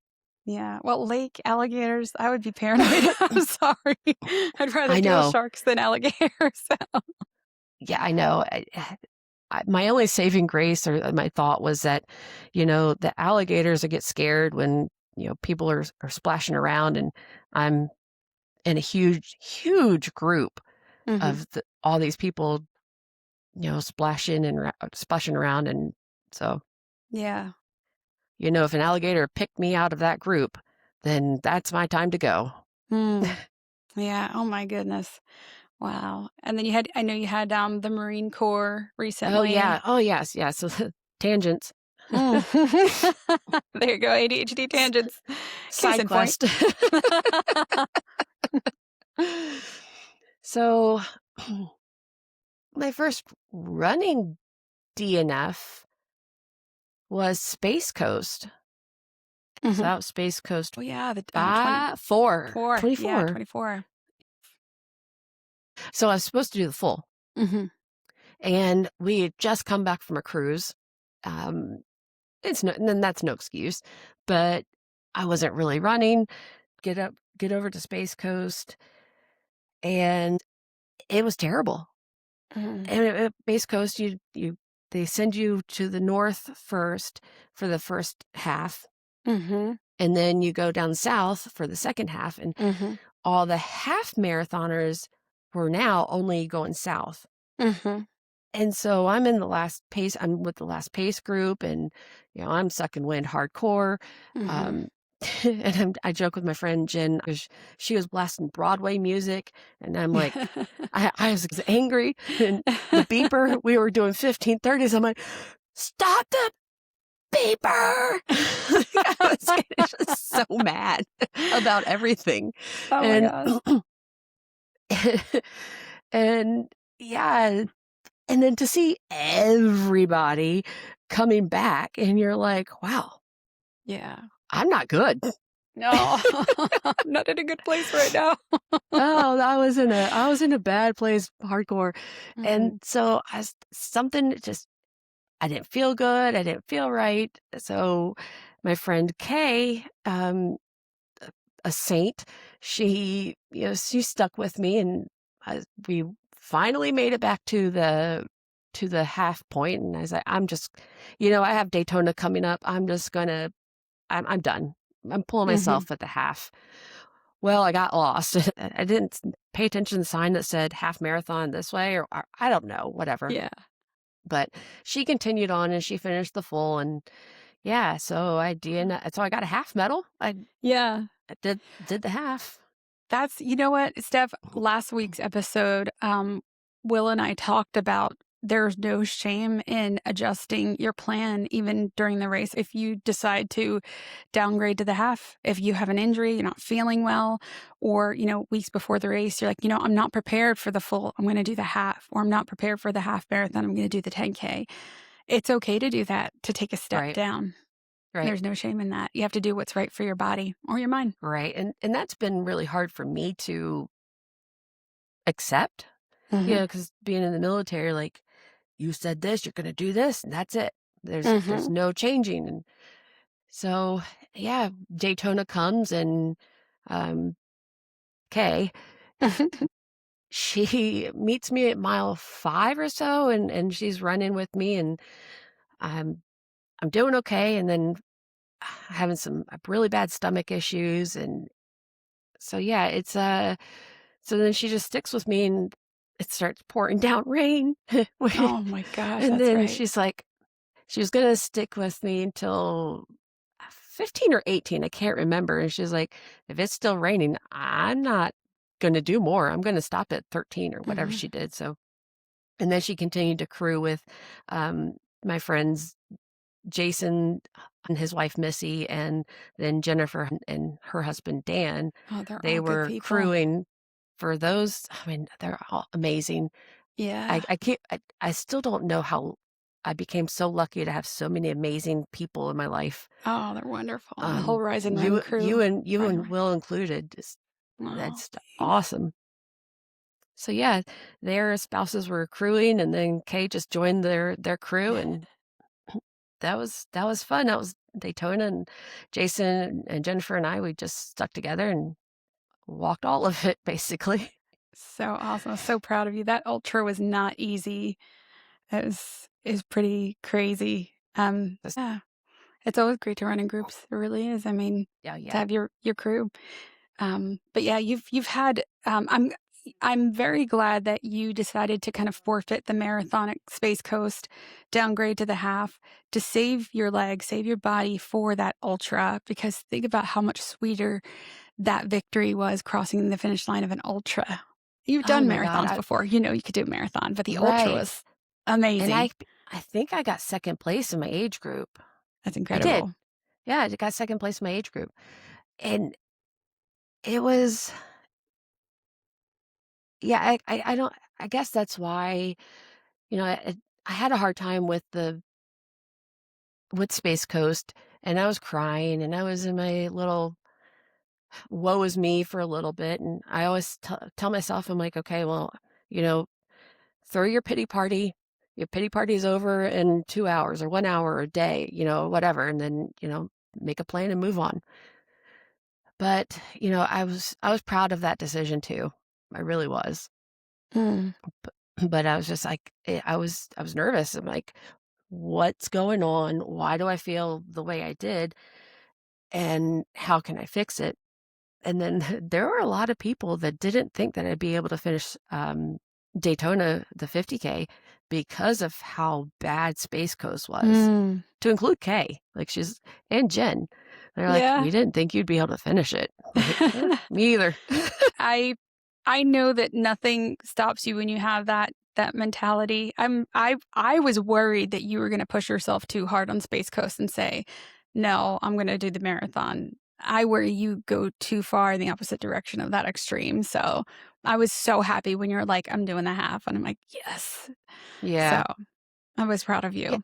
Yeah. Well, lake alligators, I would be paranoid. I'm sorry. I'd rather I deal with know. sharks than alligators. Yeah, I know. My only saving grace or my thought was that, the alligators that get scared when, people are splashing around, and I'm in a huge, huge group Mhm. of all these people, splashing around. And so, Yeah. if an alligator picked me out of that group, then that's my time to go. Mm. Yeah. Oh my goodness. Wow. And then I know you had the Marine Corps Oh, yeah. recently. Oh, yes. Yeah. So tangents. Mm. There you go. ADHD tangents. Case Side in point. quest. So my first running DNF was Space Coast. So Mhm. that was Space Coast Oh yeah, the 24. Yeah, 24. 24. So I was supposed to do the full. Mhm. And we had just come back from a cruise. Um, and then that's no excuse, but I wasn't really running. Get over to Space Coast, and it was terrible. Mhm. And at Base Coast, they send you to the north first for the first half, Mhm. and then you go down south for the second half. And Mhm. all the half marathoners were now only going south. Mhm. And so I'm with the last pace group, and I'm sucking wind hardcore. Mhm. Um, and I joke with my friend Jen because she was blasting Broadway music, and I'm like, I was angry, and the beeper we were doing 15:30s. I'm like, stop them! paper. I was getting just so mad about everything. Oh my And gosh. and yeah, and then to see everybody coming back and you're like, "Wow, Yeah. I'm not good." No, I'm not in a good place right now. Oh, I was in a bad place, hardcore. And Mhm. so something just I didn't feel good, I didn't feel right. So my friend Kay, a saint, she stuck with me and we finally made it back to the half point and I was like, I'm just I have Daytona coming up. I'm done. I'm pulling Mhm. myself at the half. Well, I got lost. I didn't pay attention to the sign that said half marathon this way, or I don't know, whatever. Yeah. But she continued on and she finished the full, and yeah, so I got a half medal. Yeah. I did the half. That's you know what, Steph, last week's episode, Will and I talked about there's no shame in adjusting your plan even during the race. If you decide to downgrade to the half, if you have an injury, you're not feeling well, or, weeks before the race, you're like, I'm not prepared for the full, I'm going to do the half, or I'm not prepared for the half marathon, I'm going to do the 10K. It's okay to do that, to take a step Right, down. right, There's no shame in that. You have to do what's right for your body or your mind. right. And that's been really hard for me to accept. Mhm. Because being in the military, like you said this, you're going to do this, and that's it. There's Mhm. no changing. And so, yeah, Daytona comes and um, Kay, she meets me at mile 5 or so, and she's running with me, and I'm I'm doing okay, and then having some really bad stomach issues, and so, yeah, so then she just sticks with me, and it starts pouring down rain. Oh my gosh, And that's then right. she's like she was gonna stick with me until 15 or 18, I can't remember, and she's like, "If it's still raining, I'm not gonna do more. I'm gonna stop at 13," or whatever Mhm. she did, so and then she continued to crew with, my friends Jason and his wife Missy, and then Jennifer and her husband Dan. Oh, they're They all good were people. crewing for those. I mean, they're all amazing. Yeah. I still don't know how I became so lucky to have so many amazing people in my life. Oh, they're wonderful. The whole Rise and Run You crew, you and you Rise and and Run. Will included, just Oh, that's thanks. awesome. So, yeah, their spouses were crewing, and then Kay just joined their crew, and that was fun. That was Daytona, and Jason and Jennifer and I, we just stuck together and walked all of it, basically. So awesome. So proud of you. That ultra was not easy. It was is pretty crazy. Just Yeah. It's always great to run in groups. It really is. I mean, yeah, to yeah. have your crew. But yeah, you've had I'm very glad that you decided to kind of forfeit the marathon at Space Coast, downgrade to the half to save your legs, save your body for that ultra. Because think about how much sweeter that victory was crossing the finish line of an ultra. You've Oh done my god, marathons before, you know you could do a marathon, but the ultra right. was And amazing. I think I got 2nd place in my age group. That's I did. incredible. Yeah, I got 2nd place in my age group. And it was yeah, I don't I guess that's why, I had a hard time with Space Coast, and I was crying, and I was in my little woe is me for a little bit, and I always tell myself, I'm like, "Okay, well, you know, throw your pity party. Your pity party is over in 2 hours or 1 hour or a day, whatever, and then, make a plan and move on." But, I was proud of that decision too. I really was. Mm, But I was just like, I was nervous. I'm like, "What's going on? Why do I feel the way I did? And how can I fix it?" And then there were a lot of people that didn't think that I'd be able to finish, Daytona, the 50K, because of how bad Space Coast was, mm. to include Kay, like, and Jen. They're like, Yeah. "We didn't think you'd be able to finish it." I'm like, me either." I I know that nothing stops you when you have that that mentality. I was worried that you were gonna push yourself too hard on Space Coast and say, "No, I'm gonna do the marathon." I worry you go too far in the opposite direction of that extreme, so I was so happy when you're like, "I'm doing the half," and I'm like, "Yes." So, Yeah. I was proud of Yeah. you.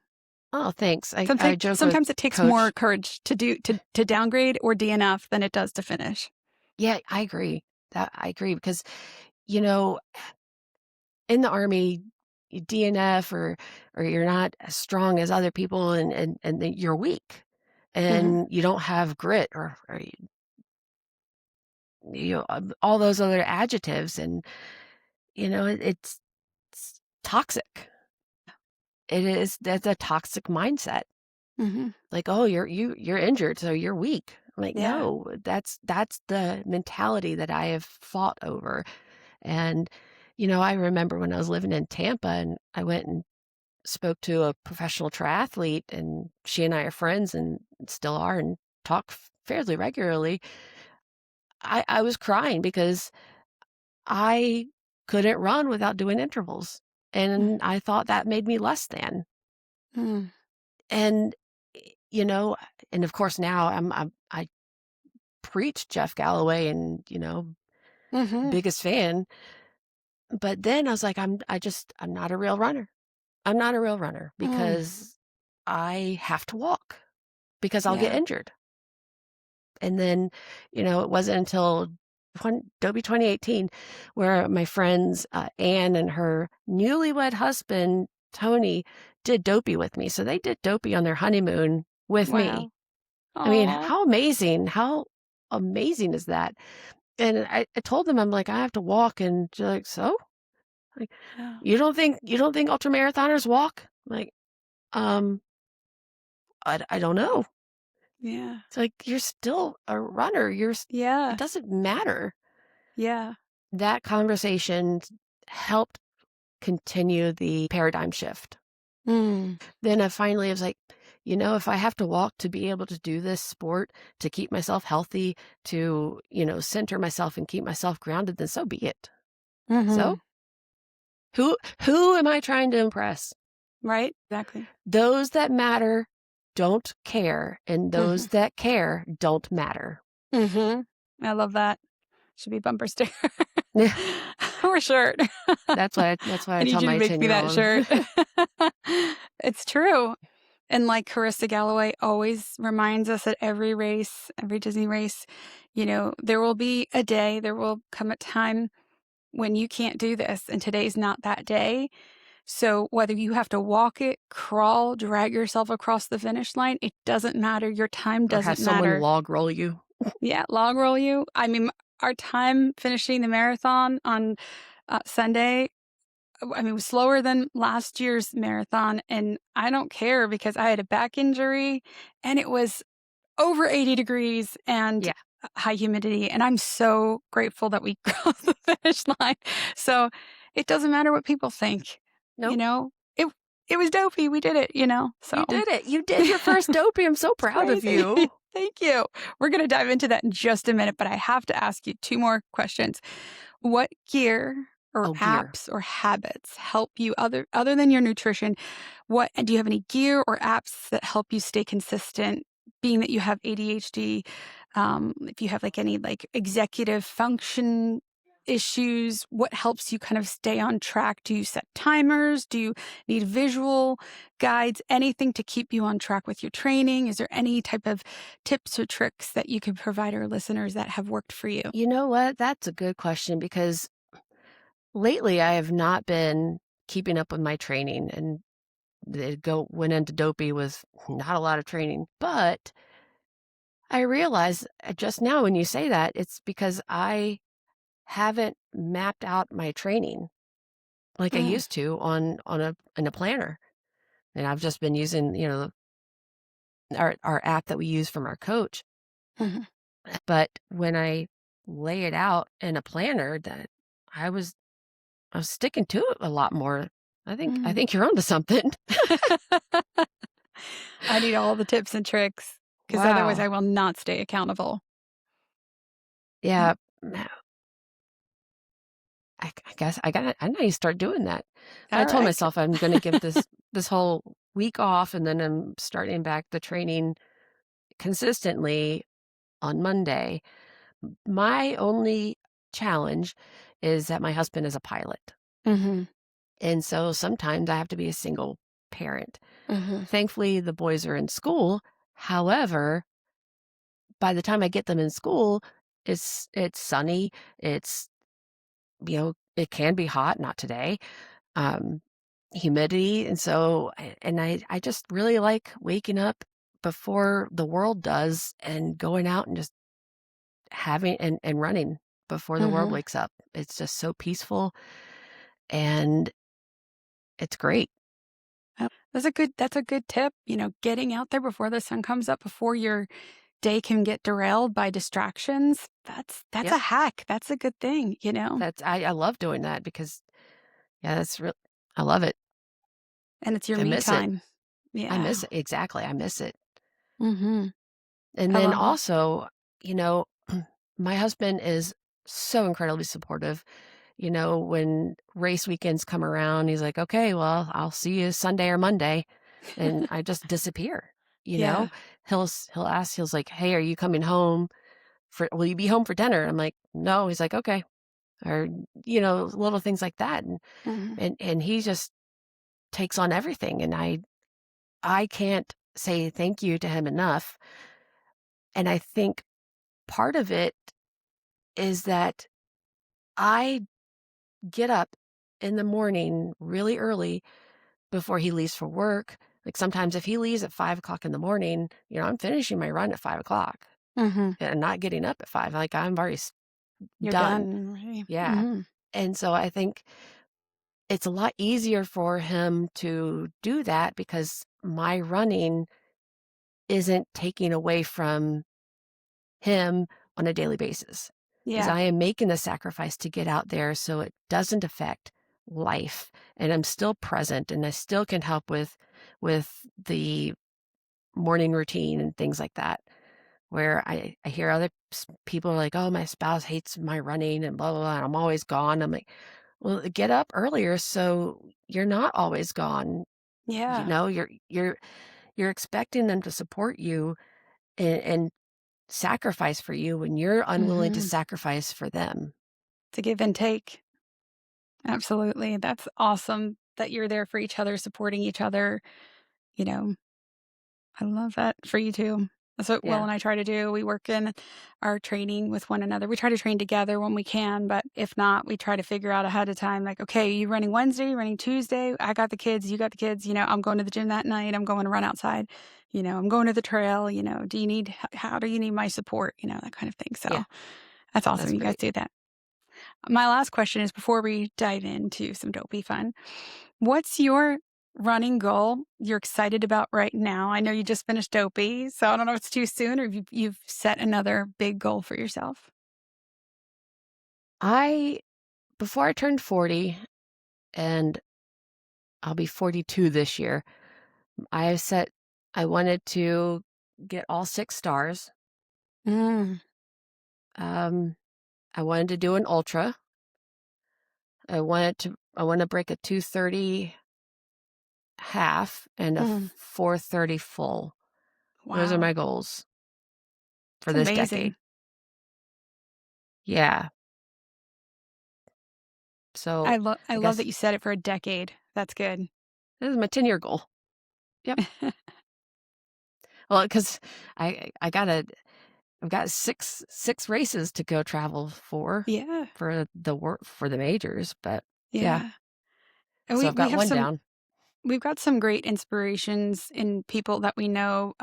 Oh, thanks. I joke with Sometimes it takes more coach. courage to do to downgrade or DNF than it does to finish. Yeah, I agree. That I agree because, you know, in the Army, you DNF or you're not as strong as other people and then you're weak Mhm, and you don't have grit or all those other adjectives and it's toxic. It is that's a toxic mindset. mhm. Like, "Oh, you're injured, so you're weak." I'm like, Yeah. "No, that's the mentality that I have fought over." And, I remember when I was living in Tampa and I went and spoke to a professional triathlete, and she and I are friends and still are and talk fairly regularly. I was crying because I couldn't run without doing intervals. Mm, And I thought that made me less than. mm. And, you know, and of course now I preach Jeff Galloway and, Mhm. biggest fan. But then I was like, I'm not a real runner. I'm not a real runner Mm. because I have to walk because I'll get Yeah. injured. And then, it wasn't until Dopey 2018 where my friends, Anne and her newlywed husband, Tony, did Dopey with me. So they did Dopey on their honeymoon with me. Wow. I mean, Aw. how amazing is that? And I told them, I'm like, I have to walk. And they're like, so? Like, Yeah. you don't think ultramarathoners walk? Like, um, I don't know. Yeah. It's like, you're still a runner. It Yeah. doesn't matter. Yeah. That conversation helped continue the paradigm shift. Mm. Then I finally was like, if I have to walk to be able to do this sport, to keep myself healthy, to, center myself and keep myself grounded, then so be it. So Mhm. who am I trying to impress? Right? Exactly. Those that matter don't care, and those Mhm. that care don't matter. Mhm. I love that. Should be bumper sticker Yeah, or shirt. that's why I I need tell you to my make me that 10-year-old. shirt. It's true. And like Carissa Galloway always reminds us at every race, every Disney race, there will be a day, there will come a time when you can't do this, and today's not that day. So whether you have to walk it, crawl, drag yourself across the finish line, it doesn't matter. Your time Or have doesn't someone matter. log roll you. Yeah, log roll you. I mean, our time finishing the marathon on Sunday, I mean, was slower than last year's marathon. And I don't care because I had a back injury and it was over 80 degrees and Yeah. high humidity. And I'm so grateful that we crossed the finish line. So it doesn't matter what people think, you Nope. know? It was dopey. We did it. So You did it. You did your first dopey. I'm so it's proud of crazy. you. Thank you. We're going to dive into that in just a minute, but I have to ask you two more questions. What gear or Oh, gear. apps or habits help you other than your nutrition? What do you have any gear or apps that help you stay consistent? Being that you have ADHD, if you have like any like executive function issues, what helps you kind of stay on track? Do you set timers? Do you need visual guides? Anything to keep you on track with your training? Is there any type of tips or tricks that you could provide our listeners that have worked for you? You know what? That's a good question because lately I have not been keeping up with my training and the go went into dopey with not a lot of training. But I realize just now when you say that, it's because I haven't mapped out my training like I Mm, used to on a in a planner. And I've just been using, our app that we use from our coach. mhm. But when I lay it out in a planner, that I was I was sticking to it a lot more. I Mm. think you're onto something. I need all the tips and tricks because otherwise Wow. I will not stay accountable. Mm, Yeah. I guess I need to start doing that. But I All told right. myself I'm gonna give this whole week off, and then I'm starting back the training consistently on Monday. My only challenge is that my husband is a pilot, Mhm. and so sometimes I have to be a single parent. Mhm. Thankfully, the boys are in school. However, by the time I get them in school, it's sunny, it's, it can be hot, not today, um, humidity, and so I just really like waking up before the world does and going out and just having and running before the world Mhm. wakes up. It's just so peaceful, and it's great. That's a good tip, getting out there before the sun comes up, before your day can get derailed by distractions. That's a Yep. hack. That's a good thing. That's I love doing that because, yeah, that's real I love it. And it's your I me miss it. time. I Yeah. miss it. Exactly, I miss it. Mhm. And I then love that. also, you know, my husband is so incredibly supportive. When race weekends come around, he's like, "Okay, well, I'll see you Sunday or Monday." And I just disappear, you know? Yeah. He'll ask, he's like, "Hey, are you coming home will you be home for dinner?" I'm like, "No." He's like, "Okay." Or, little things like that. And Mhm. and and he just takes on everything, and I can't say thank you to him enough. And I think part of it is that I get up in the morning really early before he leaves for work. Like sometimes if he leaves at 5 o'clock in the morning, I'm finishing my run at 5 o'clock Mhm. and not getting up at 5. Like I'm already You're done. done, right? Yeah. Mhm. And so I think it's a lot easier for him to do that because my running isn't taking away from him on a daily basis, because Yeah. I am making the sacrifice to get out there so it doesn't affect life, and I'm still present, and I still can help with the morning routine and things like that, where I hear other people are like, "Oh, my spouse hates my running and blah, blah, blah, and I'm always gone." I'm like, "Well, get up earlier so you're not always gone." Yeah. You're expecting them to support you and sacrifice for you when you're unwilling to Mhm. sacrifice for them. To give and take. Absolutely. That's awesome that you're there for each other, supporting each other. You know, I love that for you too. That's what Will Yeah. and I try to do. We work in our training with one another. We try to train together when we can, but if not, we try to figure out ahead of time, like, okay, you running Wednesday, you running Tuesday. I got the kids, you got the kids. I'm going to the gym that night. I'm going to run outside. I'm going to the trail. Do you need, how do you need my support? That kind of thing. Yeah. So that's awesome. That's You guys great. do that. My last question is, before we dive into some dopey fun, what's your running goal you're excited about right now? I know you just finished dopey, so I don't know if it's too soon or if you've set another big goal for yourself. I Before I turned 40, and I'll be 42 this year, I wanted to get all 6 stars. Mm, Um, I wanted to do an ultra. I want to break a 2:30 half and a mm, 4:30 full. Those are wow, my goals for it's this decade. amazing. Yeah. So, I I love guess that you said it for a decade. That's good. this is my 10-year goal. Yep. Well, because I gotta I've got six races to go travel Yeah, for the majors, but yeah. yeah. And So we I've we got have one some down. we've got some great inspirations in people that we know.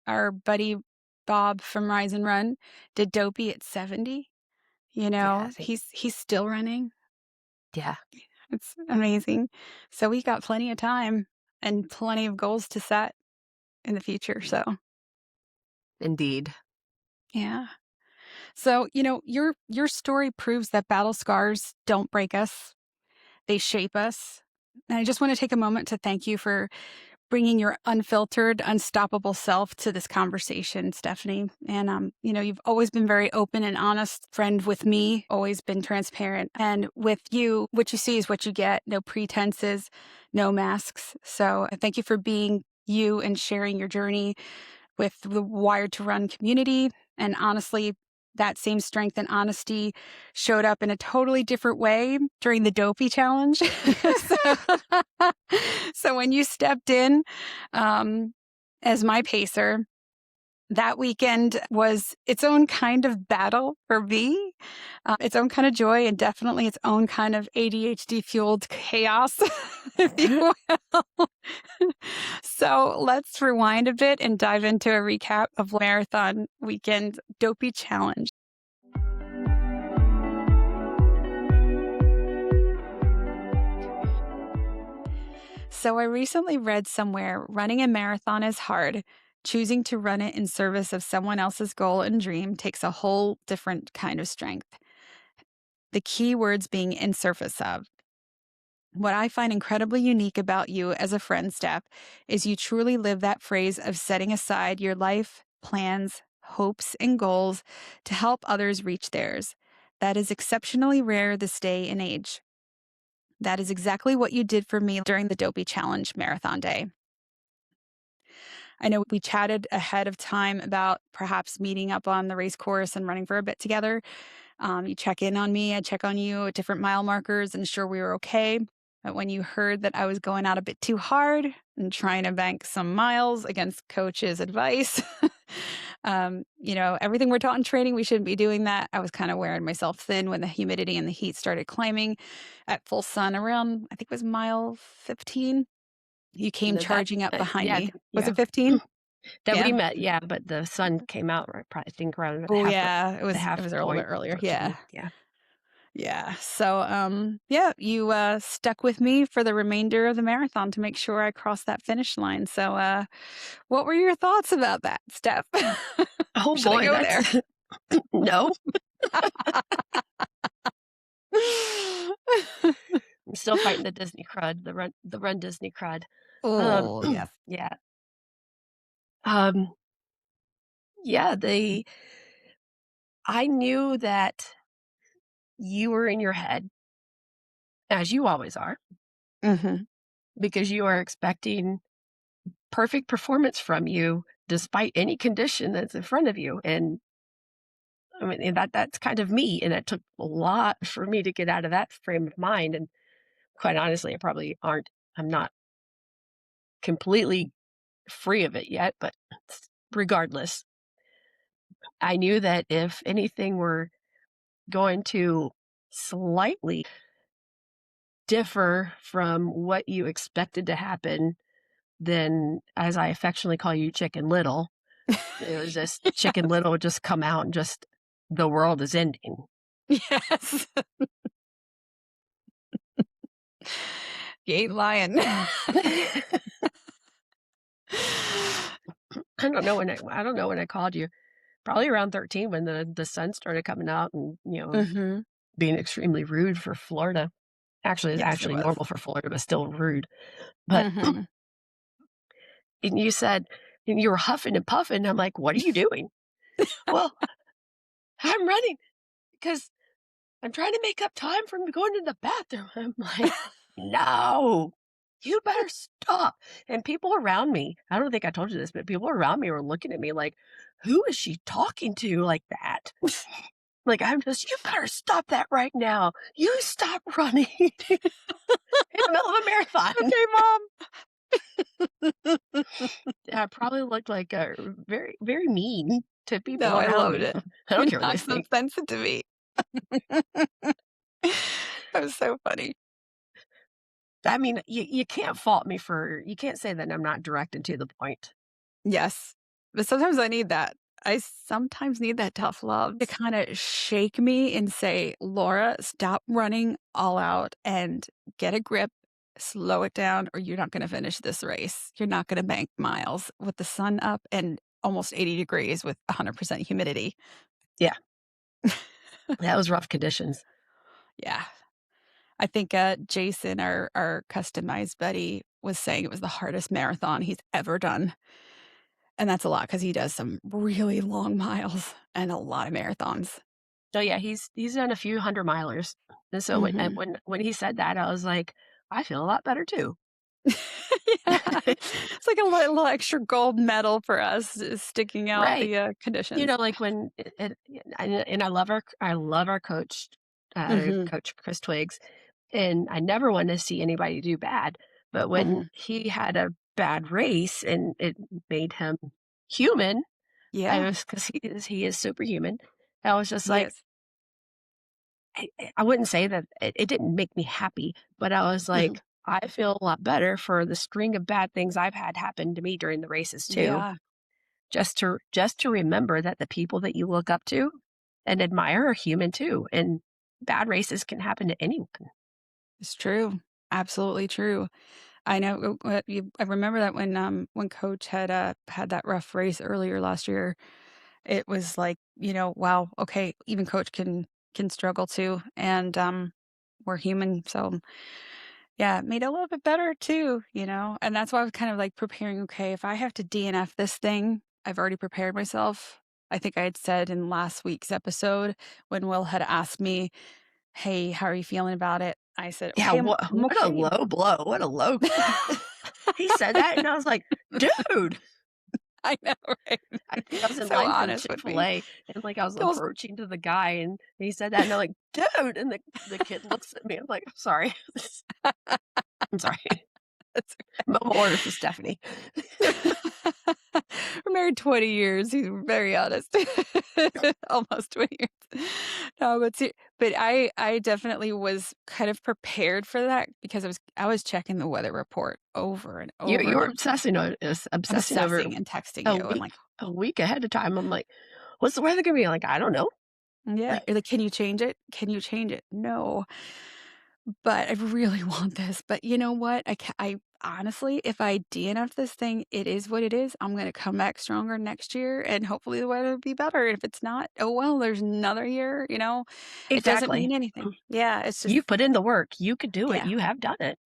Our buddy Bob from Rise and Run did dopey at 70. Yeah, I think He's still running. yeah, It's amazing. So we got plenty of time and plenty of goals to set in the future. So indeed. yeah. So, your story proves that battle scars don't break us. They shape us. And I just want to take a moment to thank you for bringing your unfiltered, unstoppable self to this conversation, Stephanie. And, you've always been very open and honest friend with me, always been transparent. And with you, what you see is what you get. No pretenses, no masks. So I thank you for being you and sharing your journey with the Wired to Run community. And honestly, that same strength and honesty showed up in a totally different way during the Dopey Challenge. So when you stepped in as my pacer, that weekend was its own kind of battle for me, its own kind of joy, and definitely its own kind of ADHD-fueled chaos, if you will. So let's rewind a bit and dive into a recap of Marathon Weekend Dopey Challenge. So I recently read somewhere running a marathon is hard. Choosing to run it in service of someone else's goal and dream takes a whole different kind of strength. The key words being in service of. What I find incredibly unique about you as a friend, Steph, is you truly live that phrase of setting aside your life, plans, hopes, and goals to help others reach theirs. That is exceptionally rare this day and age. That is exactly what you did for me during the Dopey Challenge marathon day. I know we chatted ahead of time about perhaps meeting up on the race course and running for a bit together. You check in on me, I check on you at different mile markers, and ensure we were okay. But when you heard that I was going out a bit too hard and trying to bank some miles against coach's advice, everything we're taught in training, we shouldn't be doing that. I was kind of wearing myself thin when the humidity and the heat started climbing at full sun around, I think it was mile 15. You came No, that charging up behind yeah, me. Was yeah. it 15? That Yeah. we met, yeah, but the sun came out right probably I think around Oh, half yeah. the It half was a little bit point earlier. Yeah. approaching, yeah. Yeah. So, yeah, you stuck with me for the remainder of the marathon to make sure I crossed that finish line. So, what were your thoughts about that, Steph? Oh Should I boy, go there? that's no, I'm still fighting the Disney crud, the runDisney crud. Um, Oh, yes. yeah, um, yeah, I knew that you were in your head, as you always are, Hmm. because you are expecting perfect performance from you despite any condition that's in front of you, and I mean, and that's kind of me, and it took a lot for me to get out of that frame of mind, and quite honestly, I'm not completely free of it yet, but regardless, I knew that if anything were going to slightly differ from what you expected to happen, then as I affectionately call you Chicken Little, it was just Chicken Little would just come out and just the world is ending. Yes. You ain't lying. I don't know when I called you. Probably around 13 when the sun started coming out and, Hmm. being extremely rude for Florida. Actually, it's Yes, it actually was. normal for Florida, but still rude. But Hmm. and you said and you were huffing and puffing. And I'm like, "What are you doing?" "Well, I'm running because I'm trying to make up time from going to the bathroom." I'm like, "No, you better stop." And people around me, I don't think I told you this, but people around me were looking at me like, "Who is she talking to like that?" Like, I'm just, "You better stop that right now. You stop running in the middle of a marathon." Okay, Mom. I probably looked like very, very mean to No, people I around loved me. it. I don't You care what they knocked some think. sense into me. That was so funny. I mean, you can't fault me for you can't say that I'm not direct and to the point. Yes. But sometimes I need that. I sometimes need that tough love to kind of shake me and say, Laura, stop running all out and get a grip, slow it down, or you're not going to finish this race. You're not going to bank miles with the sun up and almost 80 degrees with 100% humidity. Yeah, that was rough conditions. Yeah. I think Jason, our customized buddy, was saying it was the hardest marathon he's ever done, and that's a lot because he does some really long miles and a lot of marathons. So, yeah, he's done a few 100 milers, and so Mhm. when he said that, I was like, "I feel a lot better too." Yeah. It's like a little extra gold medal for us sticking out Right. the, conditions. Like, when and I love our coach, Mhm. Coach Chris Twiggs, and I never wanted to see anybody do bad, but when Mhm. he had a bad race and it made him human, I Yeah, was 'cause he is superhuman. I was just he like, is. I wouldn't say that it didn't make me happy, but I was Mhm. like, I feel a lot better for the string of bad things I've had happen to me during the races too. Yeah, Just to remember that the people that you look up to and admire are human too, and bad races can happen to anyone. it's true. Absolutely true. I know, I remember that when coach had that rough race earlier last year, it was like, wow, okay, even coach can struggle too, and, we're human, so yeah, it made it a little bit better too, and that's why I was kind of like preparing, okay, if I have to DNF this thing, I've already prepared myself. I think I had said in last week's episode when Will had asked me, "Hey, how are you feeling about it?" I said, Yeah, "Okay, I'm what a okay." low blow, what a low he said that, and I was like, "Dude!" I know, right? I think I was in So line for honest with me. Chick-fil-A, and, like, I was Those approaching to the guy, and he said that, and I'm like, "Dude!" And the kid looks at me, I'm like, "I'm sorry. I'm sorry." that's Mobile order for Stephanie. We're married 20 years, he's very honest. Almost 20 years. No, but I definitely was kind of prepared for that because I was checking the weather report over and over You and were over, obsessing over obsessing and texting a you and week like, a week ahead of time. I'm like, "What's the weather gonna be like?" "I don't know." yeah, Like, you're like, "Can you change it? Can you change it?" "No." But I really want this, but you know what? I honestly, if I DNF this thing, it is what it is. I'm gonna come back stronger next year, and hopefully the weather will be better. If it's not, oh well, there's another year, It doesn't exactly. mean anything. Yeah, it's just You put in the work. You could do it. yeah. You have done it.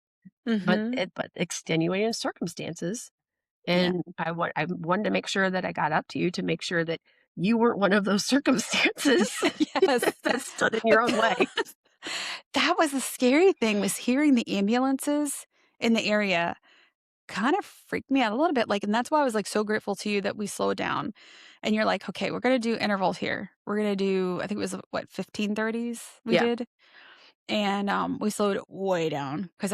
Mhm. But extenuating circumstances, Yeah. and I wanted to make sure that I got up to you to make sure that you weren't one of those circumstances Yes. that stood in But your own way. that was the scary thing was hearing the ambulances in the area kind of freaked me out a little bit, and that's why I was, like, so grateful to you that we slowed down, and you're like, "Okay, we're gonna do intervals here. We're gonna do" I think it was, what, 15:30s we Yeah. did? And, we slowed way down because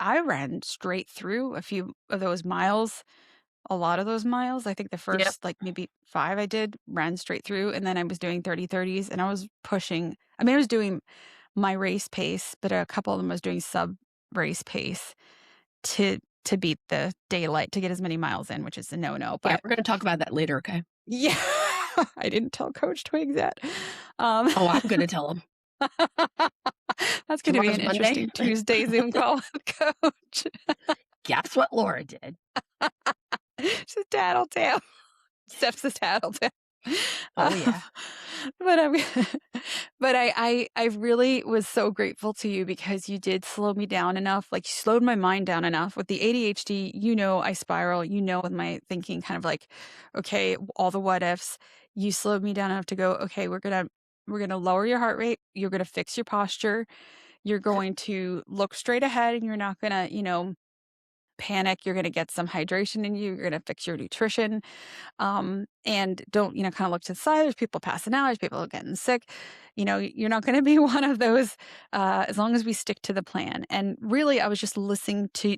I ran straight through a few of those miles, a lot of those miles. I think the Yep. first, like, maybe 5 I did, ran straight through, and then I was doing 30:30s, and I was pushing I mean, I was doing my race pace, but a couple of them was doing sub-race pace to to beat the daylight to get as many miles in, which is a no-no, Yeah, but we're gonna talk about that later, okay? yeah, I didn't tell Coach Twigs that. Um, Oh, I'm gonna tell him. that's gonna be Tomorrow's an Monday. interesting Tuesday Zoom call with Coach. Guess what Laura did? She's tattletale. Steph's a tattletale. Oh, Um, yeah. but I'm but I really was so grateful to you because you did slow me down enough, like, you slowed my mind down enough. With the ADHD, I spiral, with my thinking kind of like, okay, all the what ifs. You slowed me down enough to go, okay, we're gonna lower your heart rate, you're gonna fix your posture, you're going to look straight ahead, and you're not gonna, panic, you're gonna get some hydration in you, you're gonna fix your nutrition. And don't, kind of look to the side. There's people passing out, there's people getting sick. You're not going to be one of those as long as we stick to the plan. And really, I was just listening to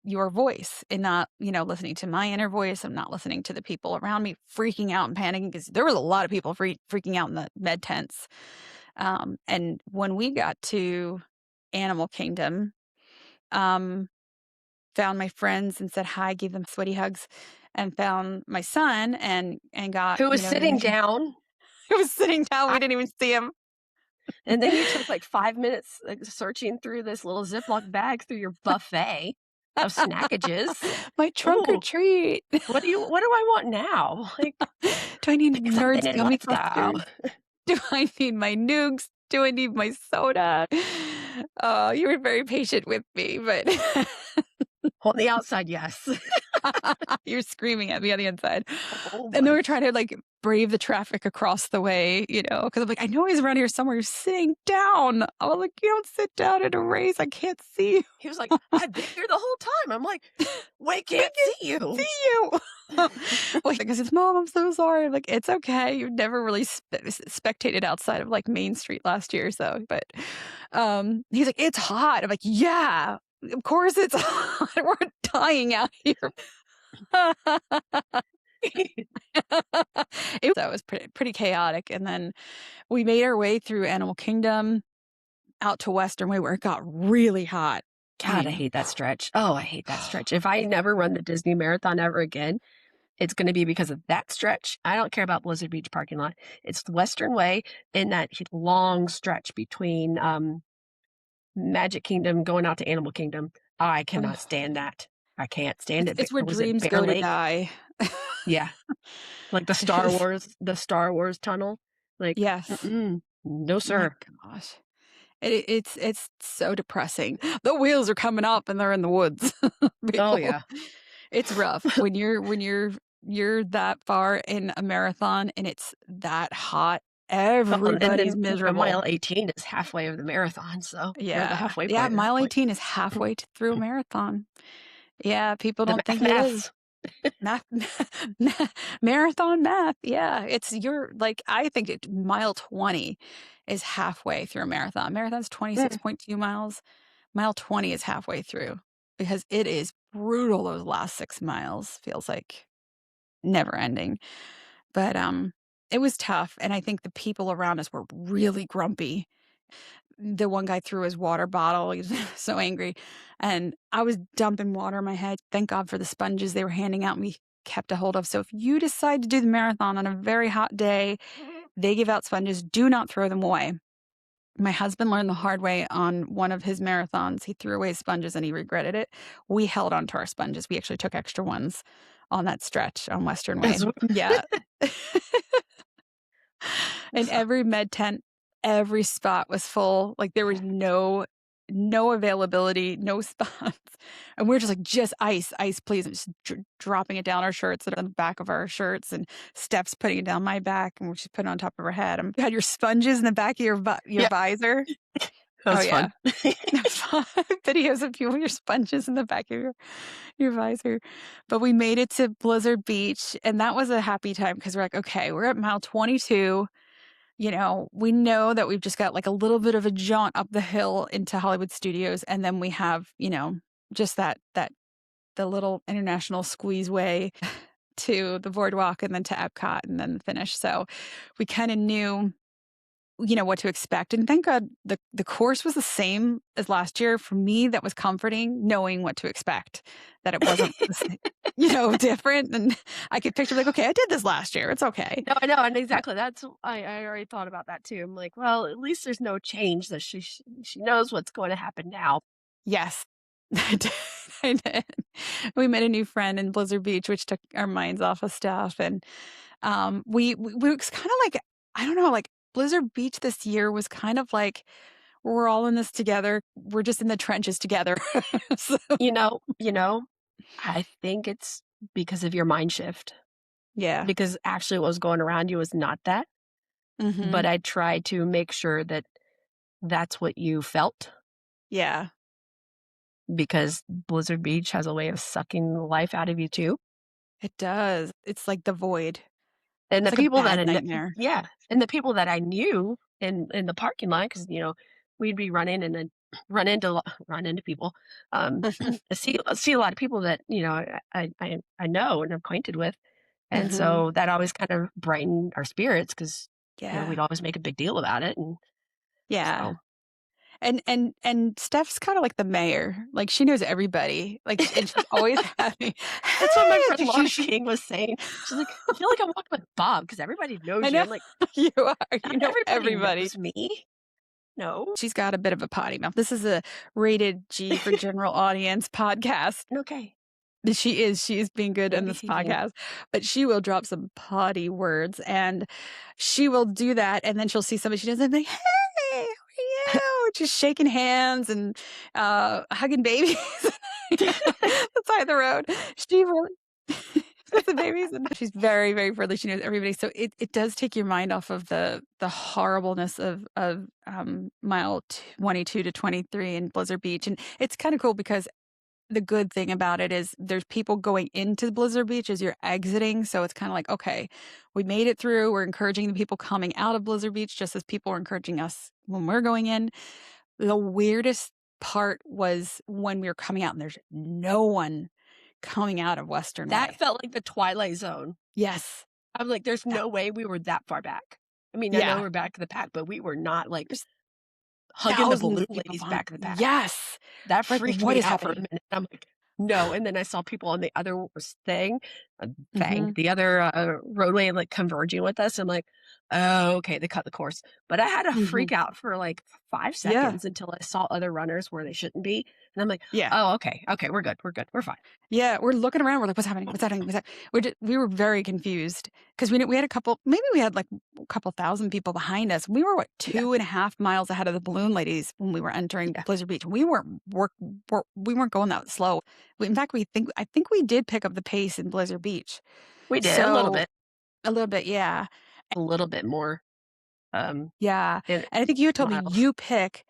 your voice and not, listening to my inner voice. I'm not listening to the people around me freaking out and panicking because there was a lot of people freaking out in the med tents. And when we got to Animal Kingdom, um, found my friends and said hi, gave them sweaty hugs, and found my son and got, Who was sitting he down, was sitting down, we I didn't even see him. and then you took, like, 5 minutes, like, searching through this little Ziploc bag through your buffet of snackages. My trunk or Ooh, treat. what do I want now? Like, Do I need pick something Nerds and gummy let's go. clusters? Do I need my Noogs? Do I need my soda? Oh, you were very patient with me, but On the outside, yes. You're screaming at me on the inside. Oh And then my. we're trying to like brave the traffic across the way, because I'm like, I know he's around here somewhere. He's sitting down. I was like, you don't sit down in a race. I can't see you. He was like, "I've been here the whole time." I'm like, "We We can't can see you." see you. Like, I said, Mom, I'm so sorry. I'm like, it's okay. You've never really spectated outside of like Main Street last year. So, but he's like, it's hot. I'm like, yeah, of course it's hot. We're dying out here. That was pretty chaotic. And then we made our way through Animal Kingdom out to Western Way where it got really hot. I God, I mean, hate that stretch. Oh, I hate that stretch. If I never run the Disney Marathon ever again, it's gonna be because of that stretch. I don't care about Blizzard Beach parking lot. It's the Western Way in that long stretch between, Magic Kingdom going out to Animal Kingdom. I cannot ugh. stand that. I can't stand it. It's where Was it dreams Bear go to Lake? die. Yeah, like the Star Wars tunnel. Like, Yes. mm-mm, no, My sir. gosh. It's so depressing. The wheels are coming up and they're in the woods. Oh, People, yeah. it's rough when you're that far in a marathon and it's that hot. And Everybody's then miserable. mile 18 is halfway of the marathon, so or the Yeah. halfway Yeah, point at that mile point. 18 is halfway through a marathon. Yeah, people The don't math think it is. maths. Math marathon math, yeah, you're like, I think mile 20 is halfway through a marathon. Marathon's Mm. 26.2 miles. Mile 20 is halfway through because it is brutal those last 6 miles, feels like never ending. But, it was tough, and I think the people around us were really grumpy. The one guy threw his water bottle, he was so angry, and I was dumping water in my head. Thank God for the sponges they were handing out and we kept a hold of. So if you decide to do the marathon on a very hot day, they give out sponges. Do not throw them away. My husband learned the hard way on one of his marathons. He threw away his sponges and he regretted it. We held on to our sponges. We actually took extra ones on that stretch on Western Way. As Yeah. And every med tent, every spot was full. Like there was no availability, no spots. And we're just like, just ice, please. And just dropping it down our shirts and on the back of our shirts. And Steph's putting it down my back and she's putting it on top of her head. You had your sponges in the back of your Yeah, visor. that Oh was fun. yeah. Videos of you with your sponges in the back of your visor. But we made it to Blizzard Beach and that was a happy time because we're like, okay, we're at mile 22. We know that we've just got like a little bit of a jaunt up the hill into Hollywood Studios, and then we have, just the little international squeeze way to the boardwalk and then to Epcot and then the finish. So we kind of knew, what to expect. And thank God the course was the same as last year. For me, that was comforting knowing what to expect, that it wasn't, different. And I could picture like, okay, I did this last year. It's okay. No, I know, and exactly, I already thought about that too. I'm like, "Well, at least there's no change that she knows what's going to happen now." Yes. I did. I did. We met a new friend in Blizzard Beach, which took our minds off of stuff. And we was kind of like, I don't know, like Blizzard Beach this year was kind of like, we're all in this together. We're just in the trenches together. So, I think it's because of your mind shift, yeah. because actually what was going around you was not that, but Hmm. I tried to make sure that that's what you felt, Yeah, because Blizzard Beach has a way of sucking the life out of you too. it does. It's like the void. And It's the like a people that bad I kn nightmare. yeah, and the people that I knew in the parking lot, because we'd be running and then run into people, I see a lot of people that, I know and I'm acquainted with, and Hmm. so that always kind of brightened our spirits because Yeah. we'd always make a big deal about it, and Yeah. so And Steph's kinda like the mayor, like, she knows everybody, like, and she's always having, that's what my "Hey!" friend Like, Laura King was saying. She's like, "I feel like I'm walking with Bob because everybody I knows you." know. I'm like, You are, "Not you know everybody everybody. knows me." No. She's got a bit of a potty mouth. This is a rated G for general audience podcast. Okay. She is being good in Maybe this she's in. podcast, but she will drop some potty words, and she will do that, and then she'll see somebody she doesn't like, "Hey, how are you?" Just shaking hands and, hugging babies. the side of the road. She really puts the babies and she's very, very friendly. She knows everybody. So it does take your mind off of the horribleness of mile 22 to 23 in Blizzard Beach. And it's kind of cool because the good thing about it is there's people going into Blizzard Beach as you're exiting. So it's kind of like, okay, we made it through. We're encouraging the people coming out of Blizzard Beach just as people are encouraging us when we're going in. The weirdest part was when we were coming out and there's no one coming out of Western That Way. felt like the Twilight Zone. Yes. I'm like, there's That no way we were that far back. I mean, I know yeah. we're back to the pack, but we were not like There's hugging the thousands balloon of people ladies behind. back to the pack. Yes. That Like, freaked what me is out for a happening? minute. I'm like, no. And then I saw people on the other Mhm. the other roadway, like converging with us. I'm like, oh, okay, they cut the course. But I had a Mhm. freak out for like five Yeah. seconds until I saw other runners where they shouldn't be. And I'm like, Yeah. oh, okay, we're good. We're good. We're fine. Yeah, we're looking around, we're like, "What's happening? What's happening? What's hap" we were very confused because we had a couple maybe we had, like, a couple thousand people behind us. We were, what, Yeah. 2.5 miles ahead of the balloon ladies when we were entering Yeah. Blizzard Beach. We weren't going that slow. In fact, I think we did pick up the pace in Blizzard Beach. We did So a little bit, yeah. a little bit more Yeah, in and I think you had told me miles. you pick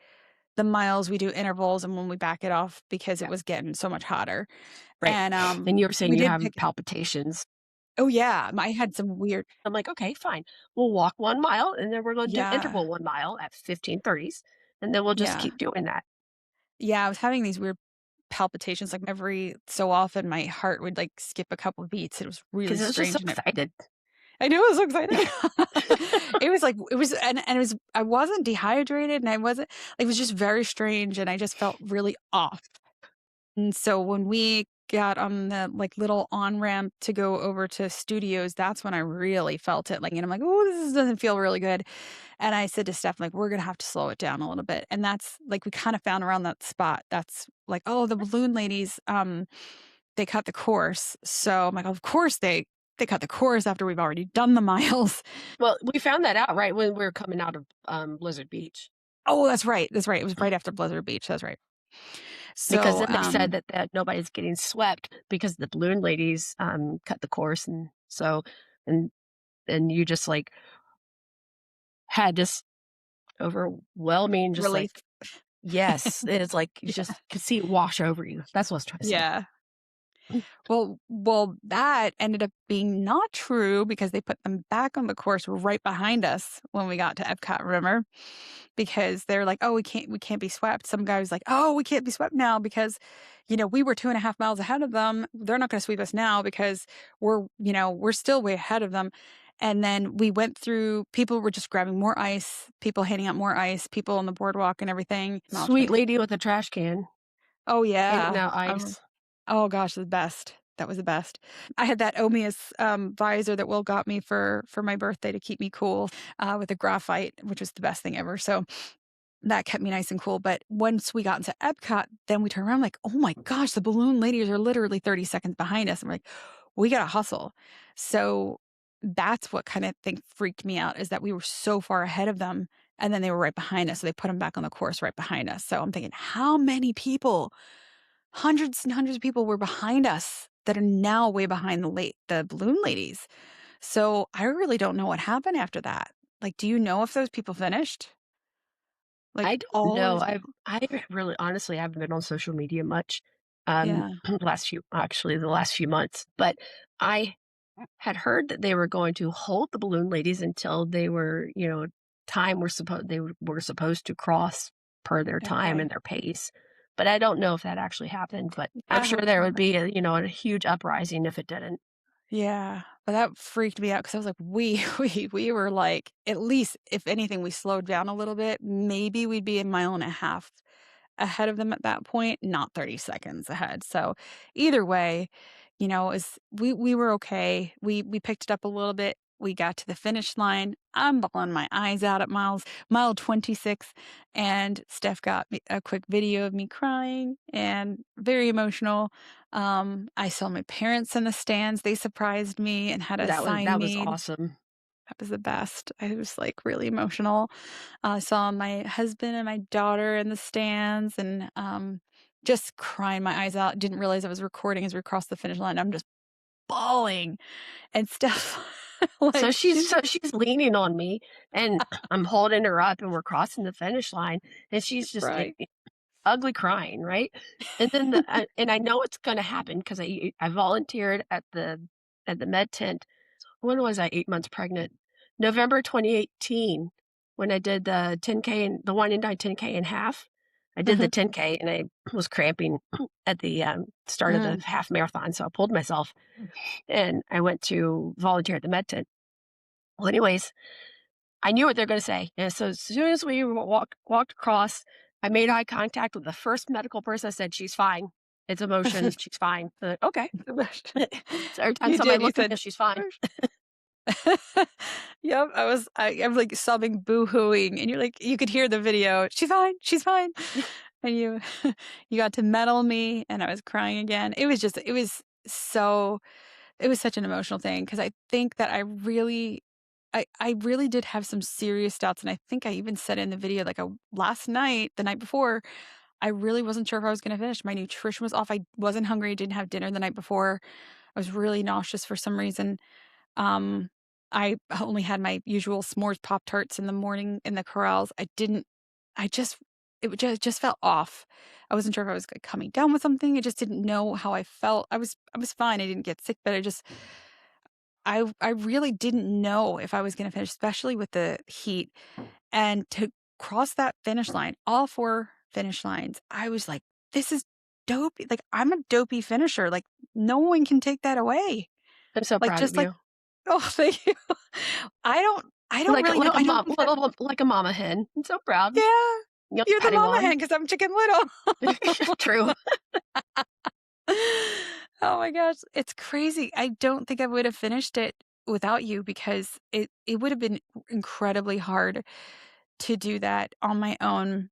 the miles we do intervals and when we back it off because it Yeah. was getting so much hotter, Right. and, And you were saying we you did have pick palpitations. oh, yeah, I had some weird I'm like, okay, fine. We'll walk 1 mile and then we're going to do yeah, interval 1 mile at 15:30s. And then we'll just yeah, keep doing that yeah, I was having these weird palpitations, like, every so often, my heart would, like, skip a couple beats, it was really because it was just so strange, and it excited. I knew I was so excited. It was like it was and it was I wasn't dehydrated, and I wasn't it was just very strange, and I just felt really off. And so when we got on the, like, little on-ramp to go over to studios, that's when I really felt it, like, and I'm like, "Ooh, this doesn't feel really good." And I said to Steph, like, "We're gonna have to slow it down a little bit." And that's like, we kinda found around that spot. That's like, "Oh, the balloon ladies, they cut the course." So I'm like, "Of course they cut the course after we've already done the miles." Well, we found that out right when we were coming out of Blizzard Beach Oh, that's right, that's right. It was right after Blizzard Beach, that's right. because So, then they said that nobody's getting swept because the balloon ladies cut the course. And so, and, and you just like had this overwhelming, just relief. like, yes, it's like you Yeah. just could see it wash over you. That's what I was trying to say. Yeah. Well, that ended up being not true because they put them back on the course right behind us when we got to Epcot, remember? Because they're like, "Oh, we can't be swept." Some guy was like, "Oh, we can't be swept now because, we were 2.5 miles ahead of them. They're not gonna sweep us now because we're still way ahead of them." And then we went through people were just grabbing more ice, people handing out more ice, people on the boardwalk and everything. Mile Sweet 20 lady with a trash can Oh, handing yeah. out ice. Oh gosh, the best. That was the best. I had that Omius, visor that Will got me for my birthday to keep me cool, with a graphite, which was the best thing ever, so that kept me nice and cool, but once we got into Epcot, then we turned around like, "Oh my gosh, the balloon ladies are literally 30 seconds behind us." I'm like, "We gotta hustle." So, that's what kinda thing freaked me out is that we were so far ahead of them, and then they were right behind us, so they put them back on the course right behind us, so I'm thinking, "How many people hundreds and hundreds of people were behind us that are now way behind the balloon ladies. So I really don't know what happened after that. Like, do you know if those people finished? Like I don't all know. those people? I really honestly haven't been on social media much, Yeah. the last few months, but I had heard that they were going to hold the balloon ladies until they were, were supposed to cross per their time Okay. and their pace. But I don't know if that actually happened, but I'm I sure hope there so. would be a huge uprising if it didn't. Yeah. But that freaked me out because I was like, we we were like, at least if anything, we slowed down a little bit. Maybe we'd be a mile and a half ahead of them at that point, not 30 seconds ahead. So either way, is we were okay. We picked it up a little bit. We got to the finish line. I'm bawling my eyes out at mile 26, and Steph got me a quick video of me crying and very emotional. I saw my parents in the stands. They surprised me and had a sign That was made. awesome. That was the best. I was like really emotional. I saw my husband and my daughter in the stands, and just crying my eyes out, didn't realize I was recording as we crossed the finish line. I'm just bawling and stuff. So Like, she's leaning on me, and I'm holding her up, and we're crossing the finish line, and she's just right. ugly crying, right? And then and I know it's gonna happen because I volunteered at the med tent. When was I? 8 months pregnant. November 2018, when I did the 10K and the 1 and 10K in half. I did the Mhm. 10K and I was cramping at the start of the Mm. half marathon, so I pulled myself and I went to volunteer at the med tent. Well, anyways, I knew what they're going to say, and so as soon as we walked across, I made eye contact with the first medical person. I said, "She's fine. It's emotion. She's fine." They're like, okay. So every time You somebody did, you looked at said me, she's fine. Yep, I'm, like, sobbing, boo-hooing, and you're like you could hear the video, she's fine," and you you got to medal me, and I was crying again. It was such an emotional thing because I think that I really did have some serious doubts, and I think I even said in the video, like, last night, the night before, I really wasn't sure if I was gonna finish. My nutrition was off, I wasn't hungry, I didn't have dinner the night before. I was really nauseous for some reason. Um, I only had my usual s'mores Pop-Tarts in the morning in the corrals. I just it just felt off. I wasn't sure if I was, like, coming down with something. I just didn't know how I felt. I was fine. I didn't get sick, but I really didn't know if I was gonna finish, especially with the heat. And to cross that finish line, all 4 finish lines, I was like, "This is dopey." Like, I'm a dopey finisher. Like, no one can take that away. I'm so Like, proud of just like you. oh, thank you. I don't Like a really know. like a I don't mom think that little like a mama hen. I'm so proud. yeah. You know, You're the patting mama on. hen because 'cause I'm Chicken Little. True. Oh my gosh, it's crazy. I don't think I would have finished it without you because it would have been incredibly hard to do that on my own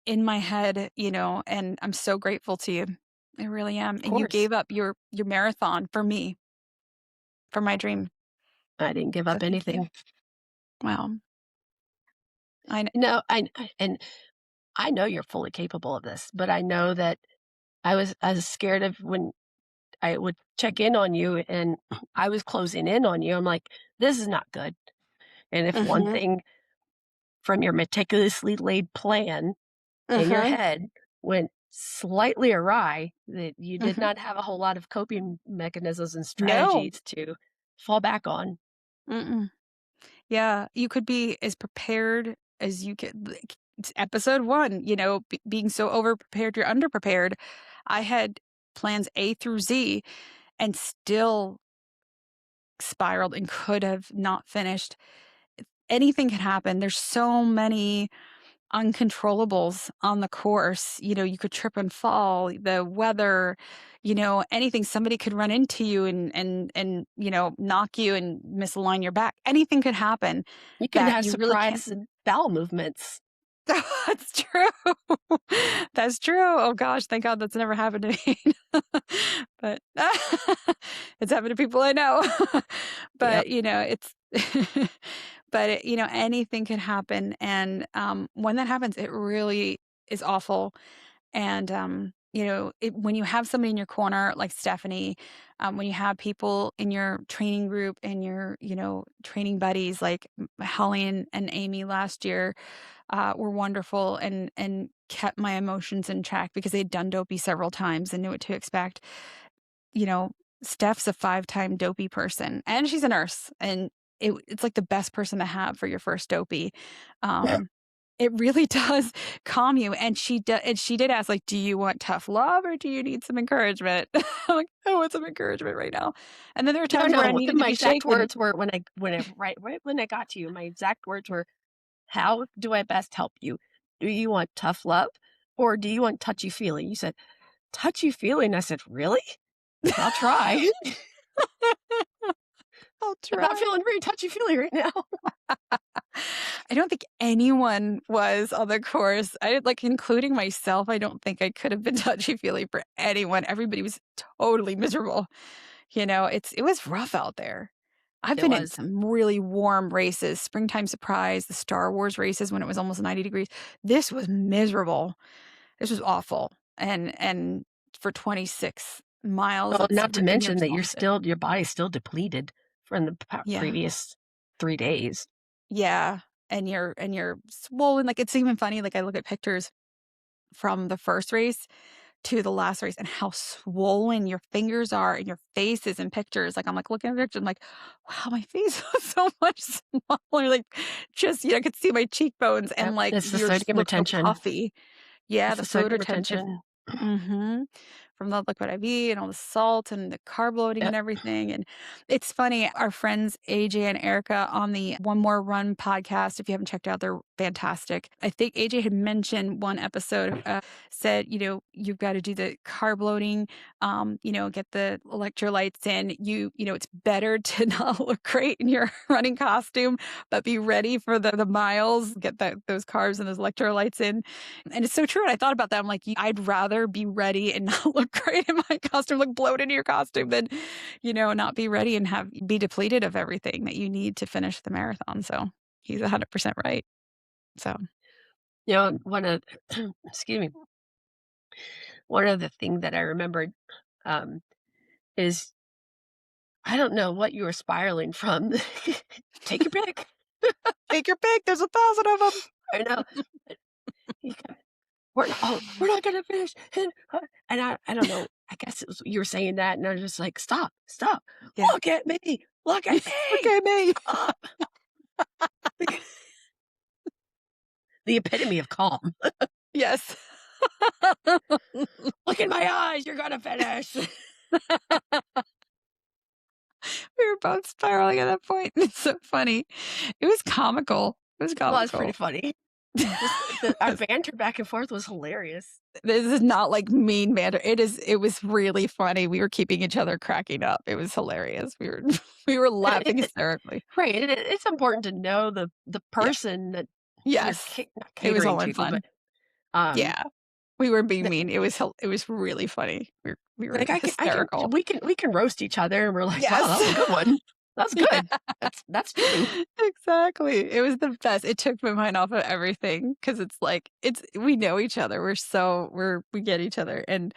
in my head, and I'm so grateful to you. I really am. Of And you course. gave up your marathon for me, for my dream. I didn't give So up thank you. anything. Wow. I kn No, and I know you're fully capable of this, but I know that I was scared of when I would check in on you and I was closing in on you. I'm like, "This is not good." And if one Mhm. thing from your meticulously laid plan in your Mhm. head went slightly awry, that you did Mhm. not have a whole lot of coping mechanisms and No. strategies to fall back on. Mm-mm. Yeah, you could be as prepared as you could. Like, it's episode 1, being so overprepared, you're underprepared. I had plans A through Z and still spiraled and could have not finished. Anything could happen. There's so many uncontrollables on the course. You could trip and fall, the weather, anything. Somebody could run into you and knock you and misalign your back. Anything could happen You could that have you really can't. surprise bowel movements. That's true. That's true. Oh gosh, thank God that's never happened to me. But it's happened to people I know. Yep, But, it's but, anything can happen, and, when that happens, it really is awful, and, when you have somebody in your corner like Stephanie, when you have people in your training group and your, training buddies like Holly and Amy last year, were wonderful and kept my emotions in check because they'd done dopey several times and knew what to expect. You know, Steph's a 5-time dopey person, and she's a nurse, and it's like the best person to have for your first dopey. Um, it really does calm you, and she did ask, like, "Do you want tough love or do you need some encouragement?" I'm like, "I want some encouragement right now." And then there were no, times where I no, needed to my be exact shaken. words were when I right when I got to you, my exact words were, "How do I best help you? Do you want tough love or do you want touchy-feely?" You said, "Touchy-feely," and I said, "Really? I'll try." I'll I'm not try. feeling very touchy-feely right now. I don't think anyone was on the course. Including myself, I don't think I could have been touchy-feely for anyone. Everybody was totally miserable. It was rough out there. I've It been in was. some really warm races, Springtime Surprise, the Star Wars races when it was almost 90 degrees. This was miserable. This was awful. and for 26 miles, Well, it's not to and you're mention that exhausted. your body's still depleted from the Yeah. previous 3 days. Yeah, and you're swollen, like, it's even funny, like, I look at pictures from the first race to the last race and how swollen your fingers are and your face is in pictures. Like, I'm, like, looking at pictures, I'm like, "Wow, my face was so much smaller," like, just, I could see my cheekbones and, Yep, like, it's the you just sodium look so retention. puffy. Yeah, It's the the fluid sodium retention. retention. Mhm. From the liquid IV and all the salt and the carb loading Yep. and everything, and it's funny, our friends AJ and Erica on the One More Run podcast, if you haven't checked out, they're fantastic. I think AJ had mentioned one episode, said, "You've gotta do the carb loading, get the electrolytes in. It's better to not look great in your running costume, but be ready for the miles, get those carbs and those electrolytes in." And it's so true, and I thought about that, I'm like, I'd rather be ready and not look great in my costume, look bloated in your costume than, not be ready and be depleted of everything that you need to finish the marathon, so he's 100% right, so One of excuse me, one of the thing that I remembered, um, is I don't know what you were spiraling from. Take your pick. take your pick, there's 1,000 of them. I know. You got we're not gonna finish, and I don't know, I guess it was you were saying that, and I was just like, "Stop, stop, Yeah. look at Look me, at me. stop." The epitome of calm. Yes. "Look in my eyes, you're gonna finish." We were both spiraling at that point, it's so funny. It was comical, it was Well, it's pretty comical. funny. Just the our banter back and forth was hilarious. This is not like mean banter. It was really funny. We were keeping each other cracking up. It was hilarious. We were we were laughing hysterically. Right, and it's important to know the Yeah. person that you're Yes. not It was catering all in to, but, fun. um, Yeah. We weren't being the mean. It was really funny. We were like, I can hysterical. we can roast each other, and we're like, "Wow, that Yes. was a good one. That's Yeah. good. That's true." Exactly. It was the best. It took my mind off of everything because it's like we know each other. We get each other, and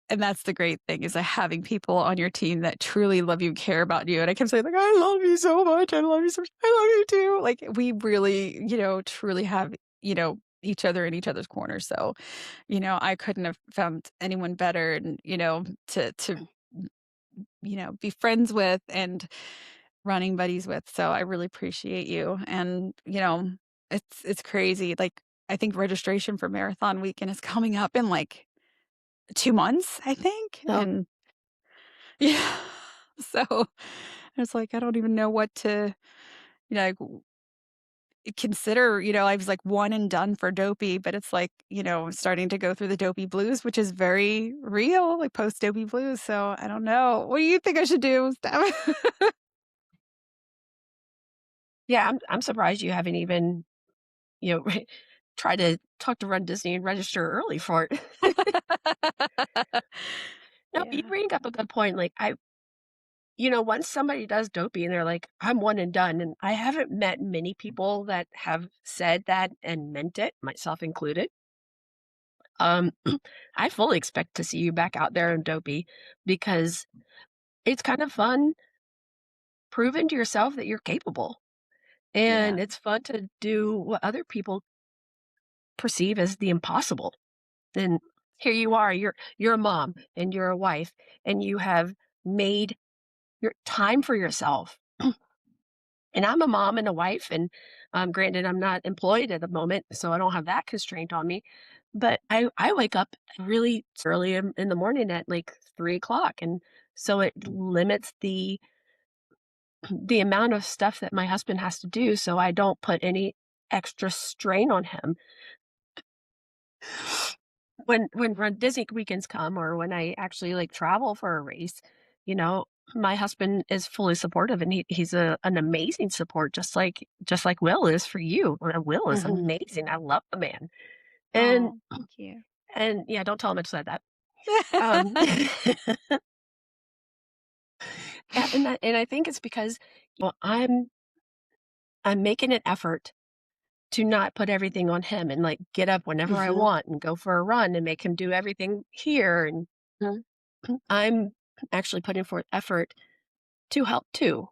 that's the great thing is, having people on your team that truly love you, care about you, and I kept saying, like, "I love you so much. I love you so much. I love you too." Like, we really, truly have, each other in each other's corner, so, I couldn't have found anyone better and, to, be friends with and running buddies with, so I really appreciate you, and, it's crazy, like, I think registration for marathon weekend is coming up in, like, 2 months, I think, So, and yeah. So, it's like, I don't even know what to, like, consider, I was, like, one and done for dopey, but it's like, starting to go through the dopey blues, which is very real, like, post-dopey blues, so I don't know. What do you think I should do, Steph? yeah, I'm surprised you haven't even, you know, tried to talk to runDisney and register early for it. No, you Yeah. bring up a good point, like, once somebody does dopey and they're like, "I'm one and done," and I haven't met many people that have said that and meant it, myself included. Um, I fully expect to see you back out there in dopey because it's kind of fun proving to yourself that you're capable, Yeah. and it's fun to do what other people perceive as the impossible. And here you are, you're a mom and you're a wife, and you have made your time for yourself. And I'm a mom and a wife, and, granted, I'm not employed at the moment, so I don't have that constraint on me, but I wake up really early in the morning at, like, 3 o'clock, and so it limits the amount of stuff that my husband has to do so I don't put any extra strain on him. When run Disney weekends come or when I actually, like, travel for a race, you know, my husband is fully supportive, and he's an amazing support just like Will is for you. Will is Mhm. amazing, I love the man. And Oh, thank you. yeah, don't tell him I said that. Um, and I think it's because, I'm making an effort to not put everything on him and, like, get up whenever I Mhm. want and go for a run and make him do everything here, and Mhm. I'm actually putting forth effort to help too.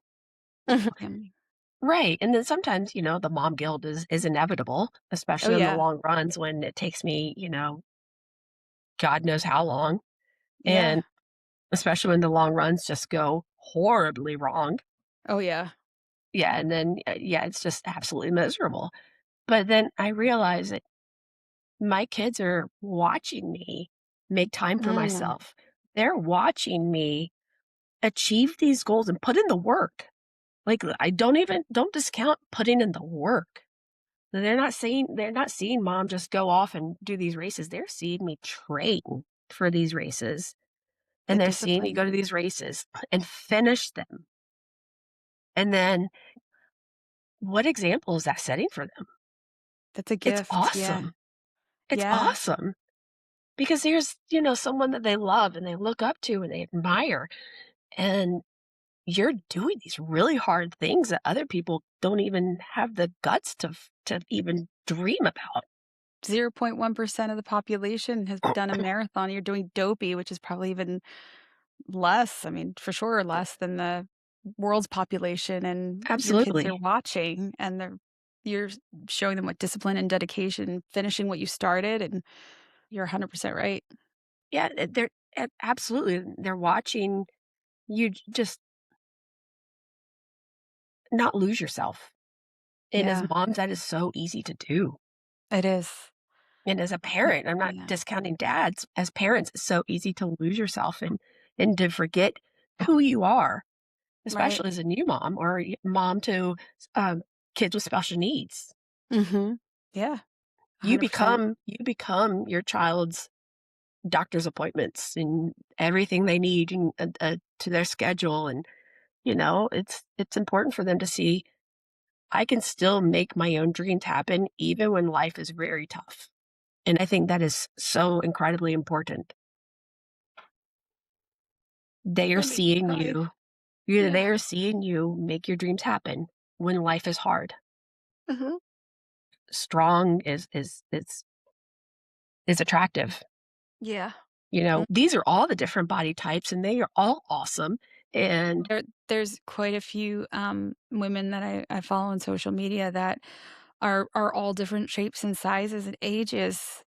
Family. Right, and then sometimes, the mom guilt is inevitable, Oh, especially on the yeah. long runs when it takes me, God knows how long, Yeah. and especially when the long runs just go horribly wrong. Oh, yeah. Yeah, and then, yeah, it's just absolutely miserable. But then I realize that my kids are watching me make time for Mm. myself. They're watching me achieve these goals and put in the work. Like, I don't discount putting in the work. They're not seeing mom just go off and do these races. They're seeing me train for these races, The and they're seeing me discipline. go to these races and finish them. And then what example is that setting for them? That's a It's gift. Yeah. awesome. It's Yeah. awesome because here's, someone that they love and they look up to and they admire, and you're doing these really hard things that other people don't even have the guts to even dream about. 0.1% of the population has done a marathon. You're doing dopey, which is probably even less. I mean, for sure less than the world's population, and your kids are Absolutely. watching, and you're showing them what discipline and dedication, finishing what you started, and you're 100% right. Yeah, absolutely. They're watching you just not lose yourself. And as Yeah, moms, that is so easy to do. it is. And as a parent, I'm not Yeah, discounting dads. As parents, it's so easy to lose yourself and to forget who you are, right. especially as a new mom or mom to um, kids with special needs. Mhm. Yeah, You 100%. become you become your child's doctor's appointments and everything they need and, to their schedule, and it's important for them to see I can still make my own dreams happen even when life is very tough. And I think that is so incredibly important. They are That makes me seeing cry. you. Yeah. They are seeing you make your dreams happen when life is hard. Mhm. Strong is attractive. Yeah. These are all the different body types and they are all awesome. And There's quite a few, women that I follow on social media that are all different shapes and sizes and ages,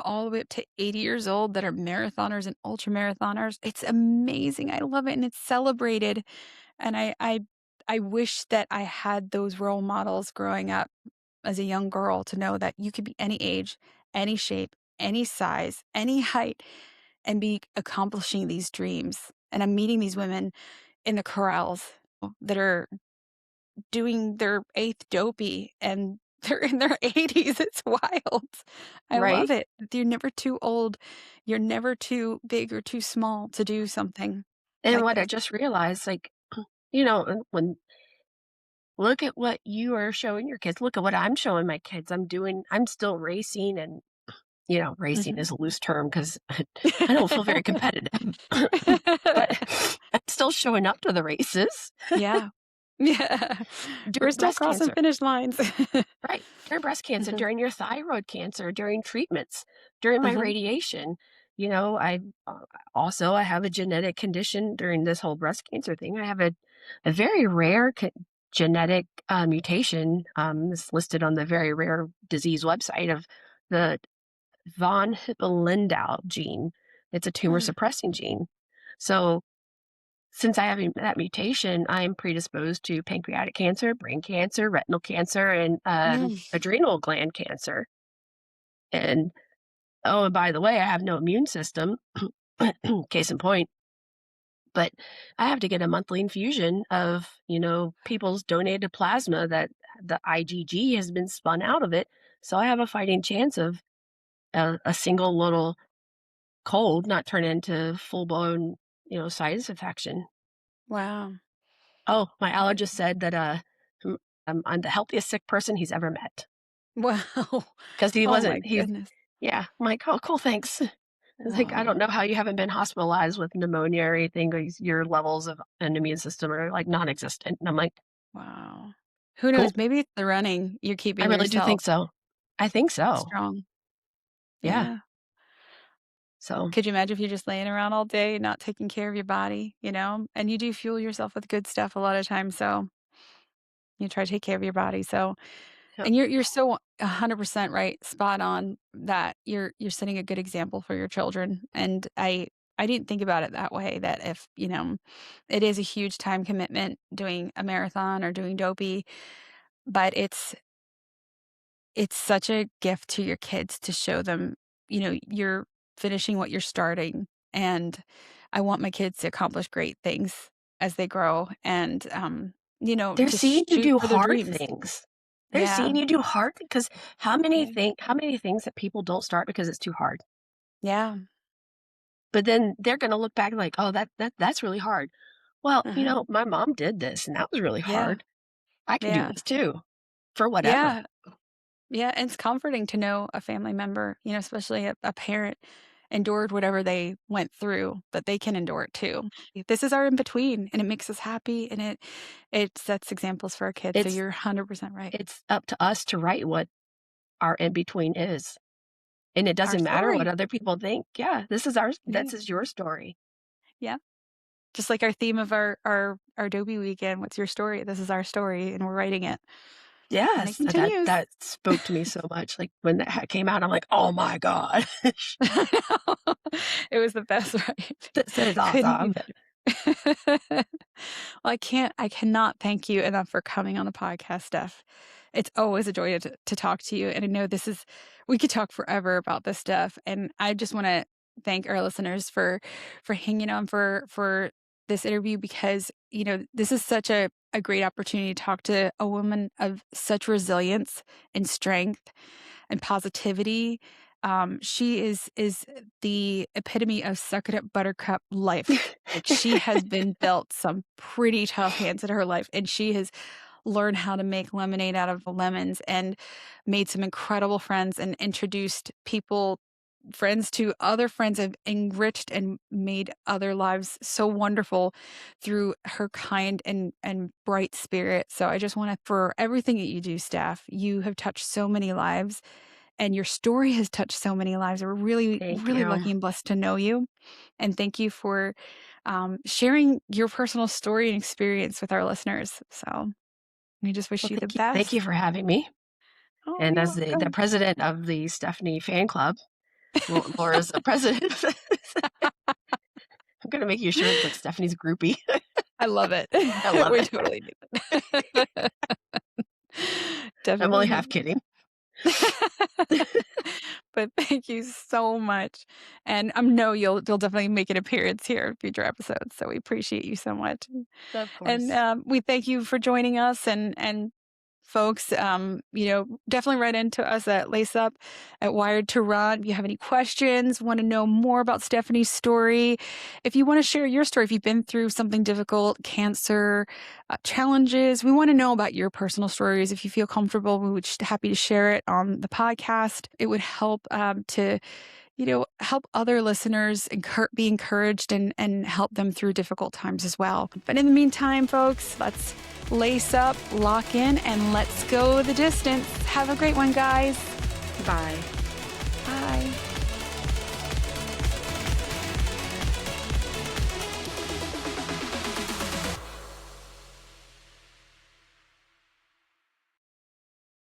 all the way up to 80 years old that are marathoners and ultra marathoners. It's amazing. I love it, and it's celebrated, and I wish that I had those role models growing up as a young girl to know that you could be any age, any shape, any size, any height, and be accomplishing these dreams. And I'm meeting these women in the corrals that are doing their 8th dopey, and they're in their 80s. It's wild. I love right. it. You're never too old. You're never too big or too small to do something And like what I this. just realized, like, when look at what you are showing your kids. Look at what I'm showing my kids. I'm still racing, and racing Mhm. is a loose term because I don't feel very competitive. But I'm still showing up to the races Yeah. Yeah. We're during still breast crossing cancer. finish lines. Right. During breast cancer, Mhm. during your thyroid cancer, during treatments, during my Mhm. radiation. I also I have a genetic condition during this whole breast cancer thing. I have a very rare genetic mutation. It's listed on the very rare disease website of the von Hippel-Lindau gene. It's a tumor Mm. suppressing gene. So since I have that mutation, I'm predisposed to pancreatic cancer, brain cancer, retinal cancer, and Mm. adrenal gland cancer. And oh, and by the way, I have no immune system. Case in point, but I have to get a monthly infusion of, people's donated plasma that the IgG has been spun out of it. So I have a fighting chance of a single little cold not turn into full blown, sinus infection. Wow. Oh, my Yeah. allergist said that, I'm the healthiest sick person he's ever met Wow. because he Oh wasn't my he's goodness. yeah, I'm like, "Oh, cool, thanks." It's like, "I don't Wow. know how you haven't been hospitalized with pneumonia or anything, 'cause your levels of an immune system are, like, non-existent." And I'm like, Wow. Who Cool. knows? Maybe it's the running you're I keeping really do yourself think so. I think so. strong. Yeah. Yeah. So, Could you imagine if you're just laying around all day, not taking care of your body, you know? And you do fuel yourself with good stuff a lot of times, so you try to take care of your body, so yep. and you're so 100% right, spot on that you're setting a good example for your children, and I didn't think about it that way, that if, it is a huge time commitment doing a marathon or doing dopey, but it's such a gift to your kids to show them, you're finishing what you're starting, and I want my kids to accomplish great things as they grow and, They're to seeing you shoot do for their hard dreams. things. They're Yeah. seeing you do hard because Yeah. how many things that people don't start because it's too hard? Yeah. But then they're gonna look back like, "Oh, that's really hard." Well, Uh-huh. my mom did this, and that was really Yeah. hard. I can do Yeah. this too, for whatever. Yeah. Yeah, and it's comforting to know a family member, especially a parent endured whatever they went through, that they can endure it too. This is our in between, and it makes us happy, and it sets examples for our kids. So It's you're 100% right. it's up to us to write what our in between is, and it Our doesn't matter what story. other people think. Yeah, Yeah. this is your story. Yeah. Just like our theme of our Adobe weekend. What's your story? This is our story, and we're writing it, and it Yes, continues. that spoke to me so much, like, when that came out, I'm like, "Oh my god." It was the best, right? This is Couldn't be awesome. better. Well, I cannot thank you enough for coming on the podcast, Steph. It's always a joy to talk to you, and I know we could talk forever about this stuff, and I just wanna thank our listeners for hanging on for this interview because, this is such a great opportunity to talk to a woman of such resilience and strength and positivity. She is the epitome of suck it up buttercup life. Like, she has been dealt some pretty tough hands in her life, and she has learned how to make lemonade out of lemons and made some incredible friends and introduced friends to other friends, have enriched and made other lives so wonderful through her kind and bright spirit. So I just want to, for everything that you do, Steph, you have touched so many lives and your story has touched so many lives. We're really, Thank really you. lucky and blessed to know you. And thank you for sharing your personal story and experience with our listeners. So we just wish Well, you the thank you best. for having me, Oh, and you're as the welcome. president of the Stephanie fan club, Laura's the president. I'm gonna make you a shirt that's like Stephanie's groupie. I love it. I love We it. totally need it. I'm Definitely only need half kidding. but thank you so much, and, know you'll definitely make an appearance here in future episodes, so we appreciate you so much, Of and, course. we thank you for joining us, and folks, definitely write into us at Lace Up at Wired to Run. If you have any questions, want to know more about Stephanie's story, if you want to share your story, if you've been through something difficult, cancer, challenges, we want to know about your personal stories. If you feel comfortable, we would happy to share it on the podcast. It would help to help other listeners be encouraged and help them through difficult times as well. But in the meantime, folks, let's lace up, lock in, and let's go the distance. Have a great one, guys. Bye. Bye.